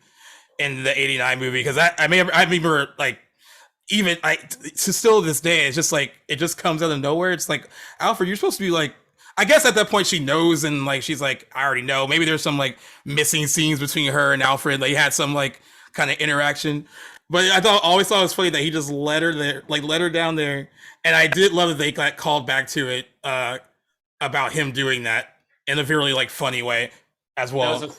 in the 89 movie, because I remember like, even to still this day, it's just like, it just comes out of nowhere. It's like, Alfred, you're supposed to be like, I guess at that point she knows, and like she's like, I already know. Maybe there's some like missing scenes between her and Alfred. Like, had some like kind of interaction. But I always thought it was funny that he just let her down there. And I did love that they got called back to it about him doing that in a very like funny way as well.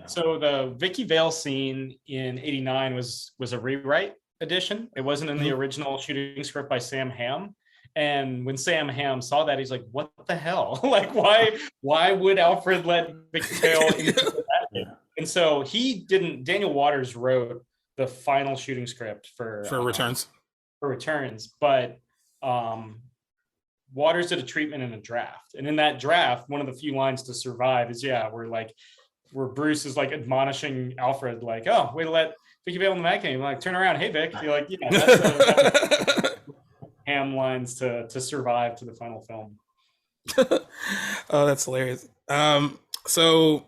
So the Vicky Vale scene in 89 was a rewrite edition. It wasn't in the original shooting script by Sam Hamm. And when Sam Hamm saw that, he's like, what the hell? Like, why would Alfred let Vicky Vale into that? And so Daniel Waters wrote the final shooting script for Returns. But Waters did a treatment in a draft, and in that draft, one of the few lines to survive is where Bruce is like admonishing Alfred, like, "Oh, way to let Vicky Vale in the Mad Game, like, turn around, hey Vic." You're like, yeah, that's Ham lines to survive to the final film. Oh, that's hilarious. So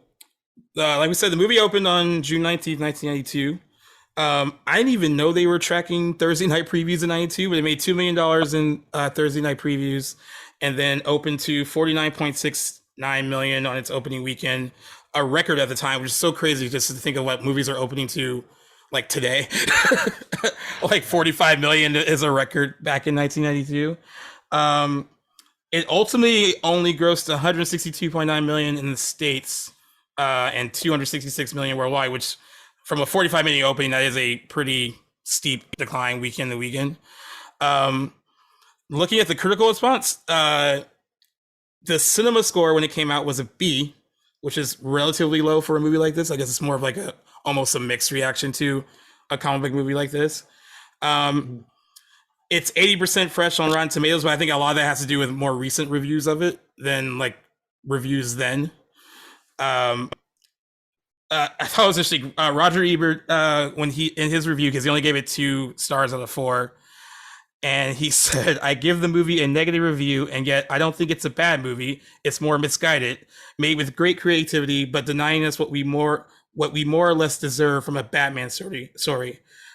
like we said, the movie opened on June 19th, 1992. I didn't even know they were tracking Thursday night previews in 92, but they made $2 million in Thursday night previews, and then opened to 49.69 million on its opening weekend, a record at the time, which is so crazy just to think of what movies are opening to like today. Like 45 million is a record back in 1992. It ultimately only grossed 162.9 million in the States and 266 million worldwide, which from a 45 million opening, that is a pretty steep decline weekend to weekend. Looking at the critical response, the cinema score when it came out was a B, which is relatively low for a movie like this. I guess it's more of like almost a mixed reaction to a comic book movie like this. It's 80% fresh on Rotten Tomatoes, but I think a lot of that has to do with more recent reviews of it than like reviews then. I thought it was interesting. Roger Ebert, when he in his review, because he only gave it 2 stars out of 4, and he said, "I give the movie a negative review, and yet I don't think it's a bad movie. It's more misguided, made with great creativity, but denying us what we more or less deserve from a Batman story.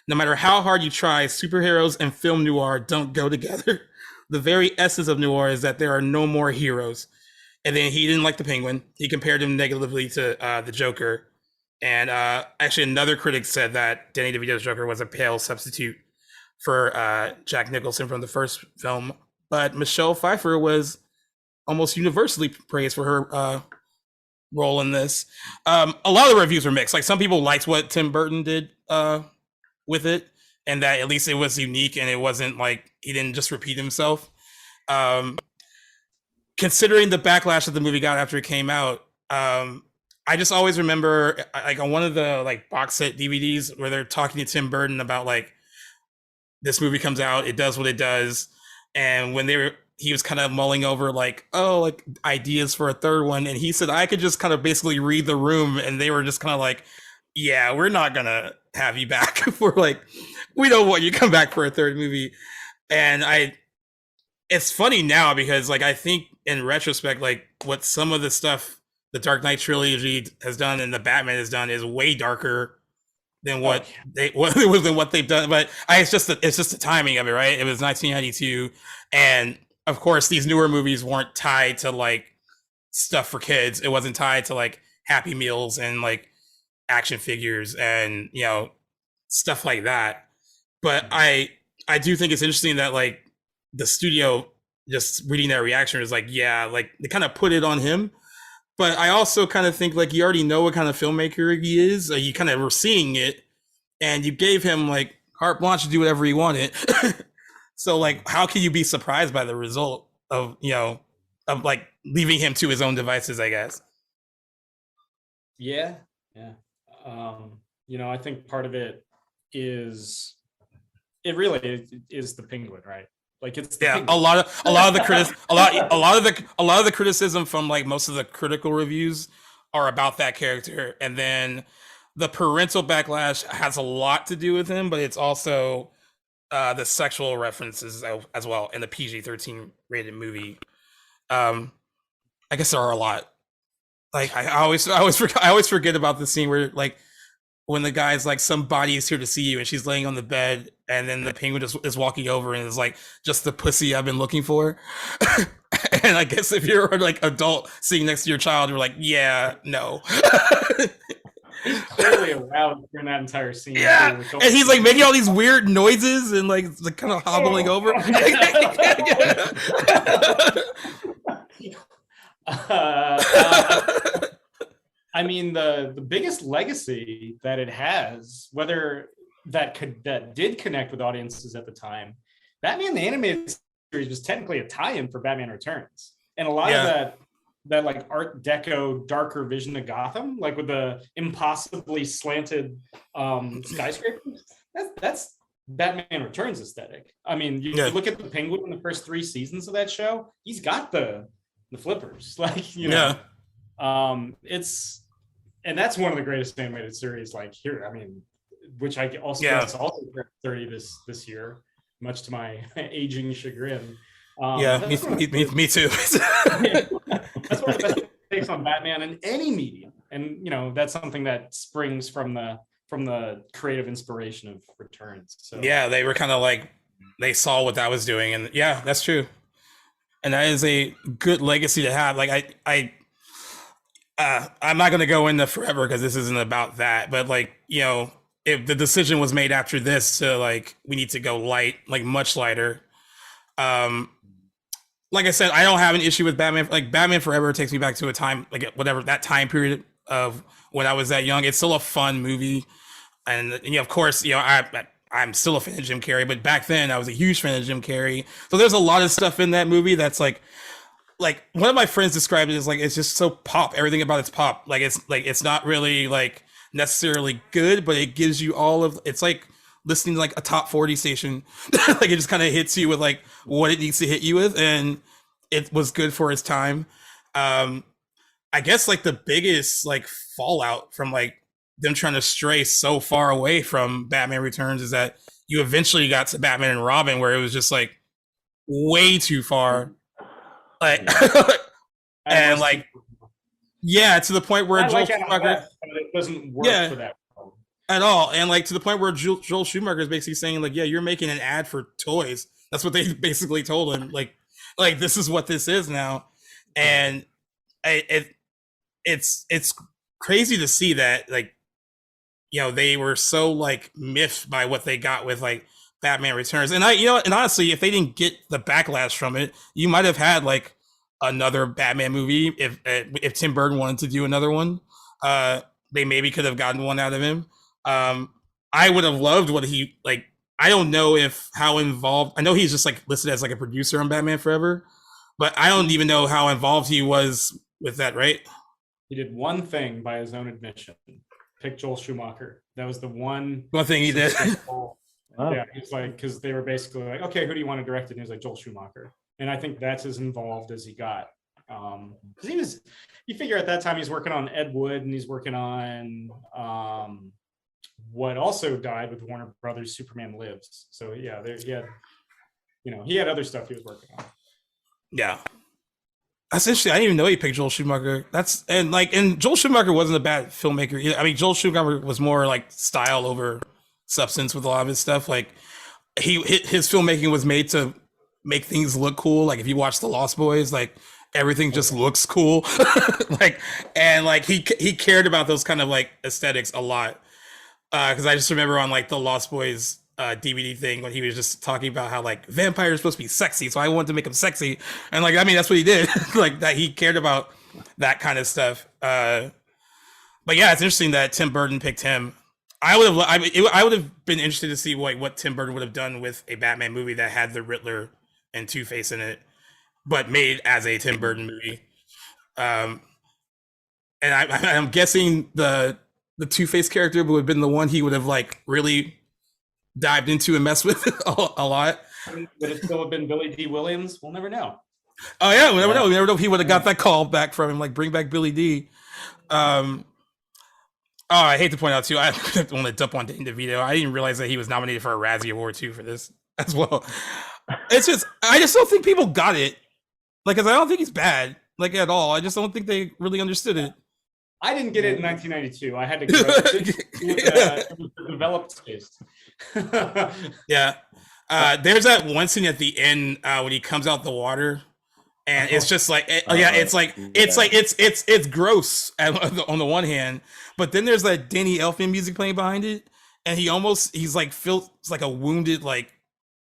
No matter how hard you try, superheroes and film noir don't go together. The very essence of noir is that there are no more heroes." And then he didn't like the Penguin. He compared him negatively to the Joker. And actually, another critic said that Danny DeVito's Joker was a pale substitute for Jack Nicholson from the first film. But Michelle Pfeiffer was almost universally praised for her role in this. A lot of the reviews were mixed. Like, some people liked what Tim Burton did with it, and that at least it was unique and it wasn't like he didn't just repeat himself. Considering the backlash that the movie got after it came out, I just always remember, like, on one of the like box set DVDs where they're talking to Tim Burton about like, this movie comes out, it does what it does, and when he was kind of mulling over like, oh, like ideas for a third one, and he said I could just kind of basically read the room, and they were just kind of like, yeah, we're not gonna have you back for like, we don't want you to come back for a third movie. And it's funny now because like I think in retrospect, like what some of the stuff the Dark Knight trilogy has done and the Batman has done is way darker than what than what they've done. But it's just the timing of it, right? It was 1992, and of course these newer movies weren't tied to like stuff for kids. It wasn't tied to like Happy Meals and like action figures and stuff like that. But I do think it's interesting that like the studio, just reading that reaction, is like, yeah, like they kind of put it on him. But I also kind of think like you already know what kind of filmmaker he is. You kind of were seeing it, and you gave him like carte blanche to do whatever he wanted. So like, how can you be surprised by the result of of like leaving him to his own devices? I guess. Yeah. I think part of it is, it really is the Penguin, right? Like it's the Penguin. a lot of the criticism from like most of the critical reviews are about that character, and then the parental backlash has a lot to do with him, but it's also the sexual references as well in the PG-13 rated movie. I guess there are a lot. Like I always forget about the scene where like when the guy's like, somebody is here to see you, and she's laying on the bed, and then the penguin just is walking over and is like, just the pussy I've been looking for. And I guess if you're like adult sitting next to your child, you're like, yeah, no. He's clearly aroused during that entire scene. Yeah, and he's like making all these weird noises and like kind of hobbling over. I mean, the biggest legacy that it has, whether that did connect with audiences at the time, Batman the Animated Series was technically a tie-in for Batman Returns, and a lot of that like Art Deco darker vision of Gotham, like with the impossibly slanted skyscrapers. That's Batman Returns aesthetic. I mean, you look at the Penguin in the first 3 seasons of that show; he's got the flippers, like and that's one of the greatest animated series like here. I mean, which I also also 30 this year, much to my aging chagrin. Me too. That's one of the best takes on Batman in any medium, and that's something that springs from the creative inspiration of Returns. So they were kind of like, they saw what that was doing, and that's true. And that is a good legacy to have. Like I'm not going to go into forever because this isn't about that, but like, if the decision was made after this to like, we need to go light, like much lighter. Like I said, I don't have an issue with Batman. Like Batman Forever takes me back to a time, like whatever that time period of when I was that young. It's still a fun movie. And of course, I'm still a fan of Jim Carrey, but back then I was a huge fan of Jim Carrey. So there's a lot of stuff in that movie that's like one of my friends described it as like, it's just so pop. Everything about it's pop. It's not really like necessarily good, but it gives you it's like listening to like a top 40 station. Like it just kind of hits you with like what it needs to hit you with, and it was good for its time. I guess like the biggest like fallout from like them trying to stray so far away from Batman Returns is that you eventually got to Batman and Robin, where it was just like way too far. Like and like to the point where Joel Schumacher, it doesn't work for that at all, and like to the point where Joel Schumacher is basically saying like, you're making an ad for toys. That's what they basically told him. Like this is what this is now, and it's crazy to see that like they were so like miffed by what they got with like Batman Returns. And and honestly, if they didn't get the backlash from it, you might have had like another Batman movie if Tim Burton wanted to do another one. They maybe could have gotten one out of him. I would have loved what he like. I don't know how involved. I know he's just like listed as like a producer on Batman Forever, but I don't even know how involved he was with that. Right? He did one thing by his own admission. Pick Joel Schumacher. That was the one thing he did. Yeah, he's like, because they were basically like, okay, who do you want to direct it? And he was like, Joel Schumacher. and I think that's as involved as he got. Because you figure at that time he's working on Ed Wood, and he's working on what also died with Warner Brothers, Superman Lives. So yeah, he had other stuff he was working on. Yeah. That's interesting. I didn't even know he picked Joel Schumacher. And Joel Schumacher wasn't a bad filmmaker either. I mean, Joel Schumacher was more like style over substance with a lot of his stuff. Like his filmmaking was made to make things look cool. Like if you watch The Lost Boys, like everything just looks cool. He cared about those kind of like aesthetics a lot. Because I just remember on like the Lost Boys DVD thing when he was just talking about how like vampires are supposed to be sexy, so I wanted to make them sexy, and like I mean that's what he did. Like that he cared about that kind of stuff. But yeah, it's interesting that Tim Burton picked him. I would have been interested to see what Tim Burton would have done with a Batman movie that had the Riddler and Two-Face in it, but made as a Tim Burton movie. And I'm guessing the Two-Face character would have been the one he would have like really dived into and messed with a lot. Would it still have been Billy D. Williams? We'll never know. Oh yeah, we never know. We never know if he would have got that call back from him, like bring back Billy D. Oh, I hate to point out too. I want to dump on Danny DeVito. I didn't realize that he was nominated for a Razzie Award too for this as well. I just don't think people got it. Like, cause I don't think he's bad, like at all. I just don't think they really understood it. I didn't get it in 1992. I had to it was developed taste. Yeah. There's that one scene at the end when he comes out the water, and it's just like it's gross on the one hand, but then there's that Danny Elfman music playing behind it, and he's like feels like a wounded like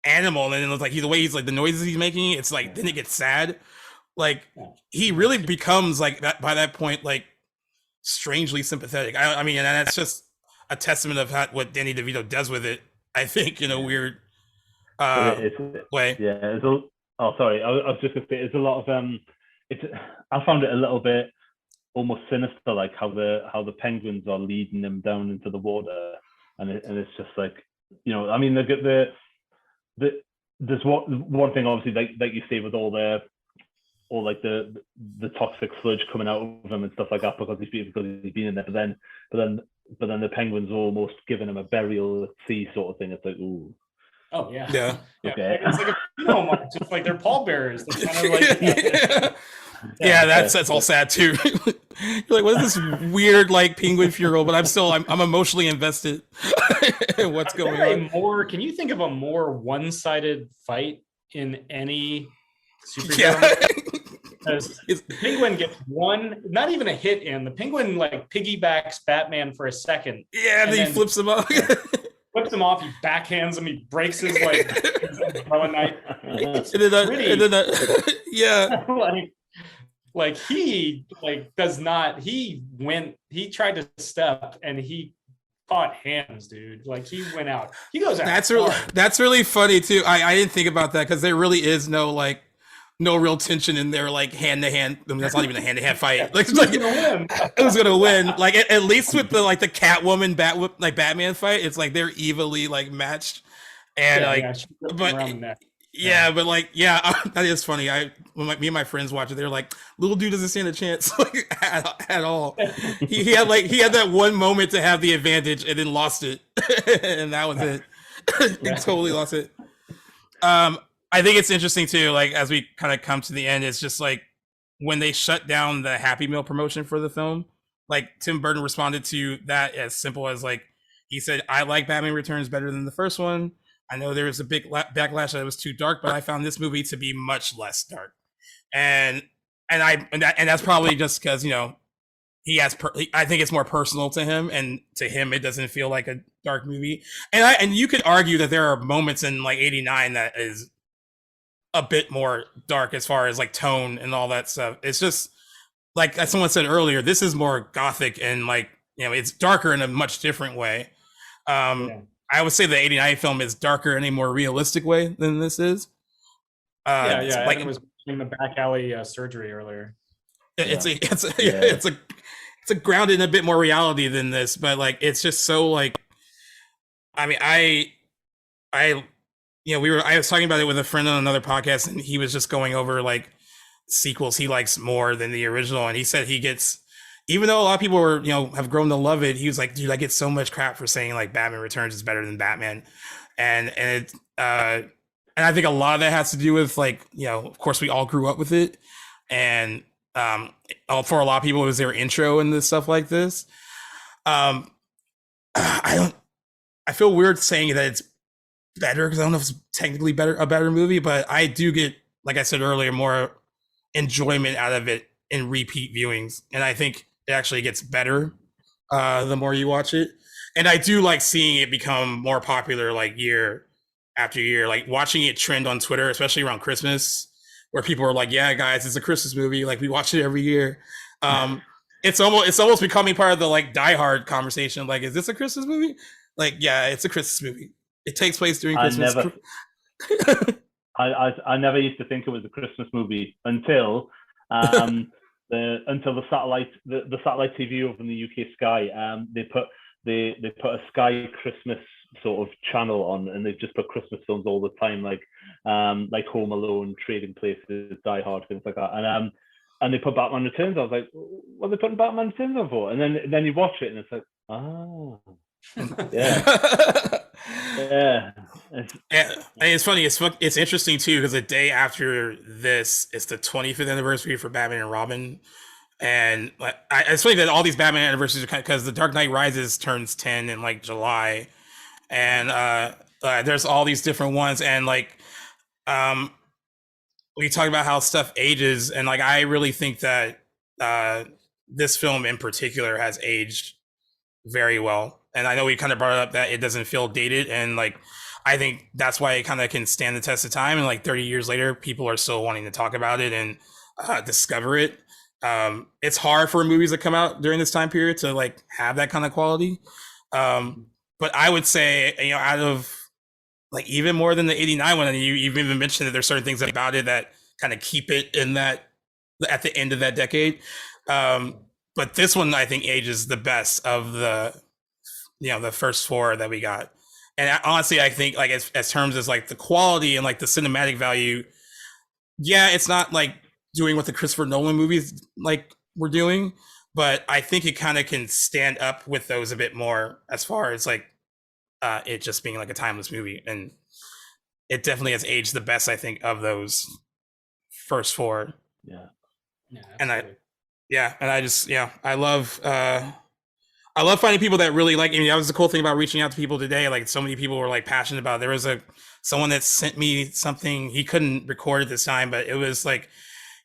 animal, and then it's like the way he's like the noises he's making, it's like then it gets sad. Like he really becomes like that by that point, like strangely sympathetic. I mean, and that's just a testament of what Danny DeVito does with it. I think in a weird way. Yeah. Sorry. I was just gonna say it's a lot of I found it a little bit almost sinister, like how the penguins are leading them down into the water, and it's just like I mean there's one thing obviously like you say with all the toxic sludge coming out of him and stuff like that because he's been in there. But then the penguins are almost giving him a burial at sea sort of thing. It's like, ooh. Oh yeah. Yeah. Okay. It's like a funeral march. It's like they're pallbearers. They're kind of like yeah, that's all sad too. You're like, what is this weird like penguin funeral? But I'm emotionally invested in what's going on. Can you think of a more one-sided fight in any superhero? Because the penguin gets one, not even a hit in. The penguin like piggybacks Batman for a second. Yeah, and then he flips him off. Flips him off. He backhands him. He breaks his like throwing knife. Yeah. like he does not. He tried to step and he caught hands, dude. Like he went out. He goes out. That's really funny too. I didn't think about that because there really is no real tension in there, like hand to hand. I mean, that's not even a hand to hand fight. Like, who's gonna win? Like at least with the Catwoman Batman fight, it's like they're evenly like matched. And that is funny. When me and my friends watch it, they're like, "Little dude doesn't stand a chance like at all." he had that one moment to have the advantage and then lost it, and that was it. He totally lost it. I think it's interesting too, like as we kind of come to the end, it's just like when they shut down the Happy Meal promotion for the film, like Tim Burton responded to that as simple as like, he said, "I like Batman Returns better than the first one. I know there was a big backlash that it was too dark, but I found this movie to be much less dark." And that's probably just because, he has, I think it's more personal to him, and to him, it doesn't feel like a dark movie. And you could argue that there are moments in like '89 that is a bit more dark as far as like tone and all that stuff. It's just like, as someone said earlier, this is more gothic and like, it's darker in a much different way. I would say the '89 film is darker in a more realistic way than this is. Like it was in the back alley surgery earlier. It's a grounded in a bit more reality than this, but like it's just so like, I mean, I I was talking about it with a friend on another podcast, and he was just going over like sequels he likes more than the original, and he said he gets, even though a lot of people were have grown to love it, he was like, dude, I get so much crap for saying like Batman Returns is better than Batman, and I think a lot of that has to do with like of course we all grew up with it, and for a lot of people it was their intro into stuff like this. um I feel weird saying that it's better because I don't know if it's technically a better movie, but I do get, like I said earlier, more enjoyment out of it in repeat viewings, and I think it actually gets better the more you watch it. And I do like seeing it become more popular, like year after year, like watching it trend on Twitter, especially around Christmas, where people are like, "Yeah, guys, it's a Christmas movie. Like we watch it every year." Um, it's almost becoming part of the like Die Hard conversation. Like, is this a Christmas movie? Like, yeah, it's a Christmas movie. It takes place during Christmas. I never used to think it was a Christmas movie until the satellite TV over in the UK Sky, they put a Sky Christmas sort of channel on, and they've just put Christmas films all the time, like Home Alone, Trading Places, Die Hard, things like that, and they put Batman Returns. I was like, what are they putting Batman Returns on for? And then you watch it and it's like, oh, yeah. Yeah. It's funny. It's interesting too because the day after this, it's the 25th anniversary for Batman and Robin, and it's funny that all these Batman anniversaries are because the Dark Knight Rises turns 10 in like July, and there's all these different ones, and like we talk about how stuff ages, and like I really think that this film in particular has aged very well. And I know we kind of brought up that it doesn't feel dated, and like I think that's why it kind of can stand the test of time. And like 30 years later, people are still wanting to talk about it and discover it. It's hard for movies that come out during this time period to like have that kind of quality. But I would say, out of like even more than the 89 one, and you even mentioned that there's certain things about it that kind of keep it in that at the end of that decade. But this one I think ages the best of the first four that we got. And honestly, I think like as terms as like the quality and like the cinematic value, yeah, it's not like doing what the Christopher Nolan movies like were doing, but I think it kind of can stand up with those a bit more as far as like it just being like a timeless movie. And it definitely has aged the best, I think, of those first four. Yeah. And I love finding people that really like. I mean, that was the cool thing about reaching out to people today. Like, so many people were like passionate about it. There was someone that sent me something. He couldn't record it this time, but it was like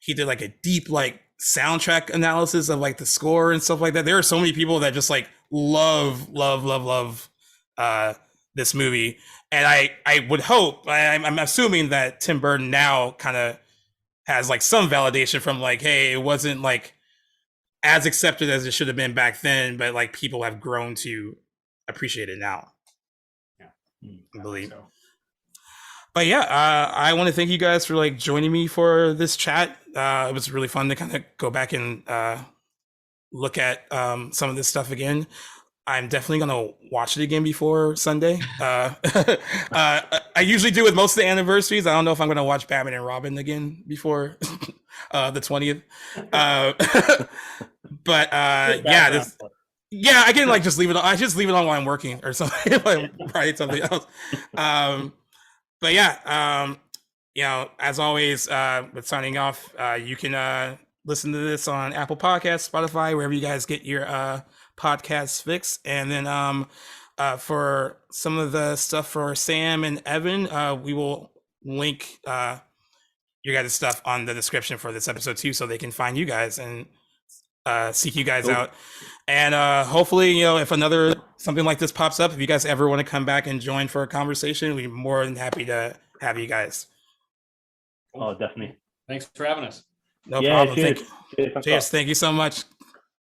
he did like a deep like soundtrack analysis of like the score and stuff like that. There are so many people that just like love this movie, and I would hope. I'm assuming that Tim Burton now kind of has like some validation from like, hey, it wasn't like as accepted as it should have been back then, but like people have grown to appreciate it now. Yeah, I believe so. But yeah, I want to thank you guys for like joining me for this chat. It was really fun to kind of go back and look at some of this stuff again. I'm definitely gonna watch it again before Sunday. I usually do with most of the anniversaries. I don't know if I'm gonna watch Batman and Robin again before the 20th. But I can like just leave it on. I just leave it on while I'm working or something if I'm writing something else. But yeah, as always, with signing off, you can listen to this on Apple Podcasts, Spotify, wherever you guys get your podcasts fixed. And then for some of the stuff for Sam and Evan, we will link your guys' stuff on the description for this episode too, so they can find you guys and seek you guys out. And hopefully, if something like this pops up, if you guys ever want to come back and join for a conversation, we'd be more than happy to have you guys. Oh, definitely. Thanks for having us. No problem. Cheers. Cheers. Thank you so much.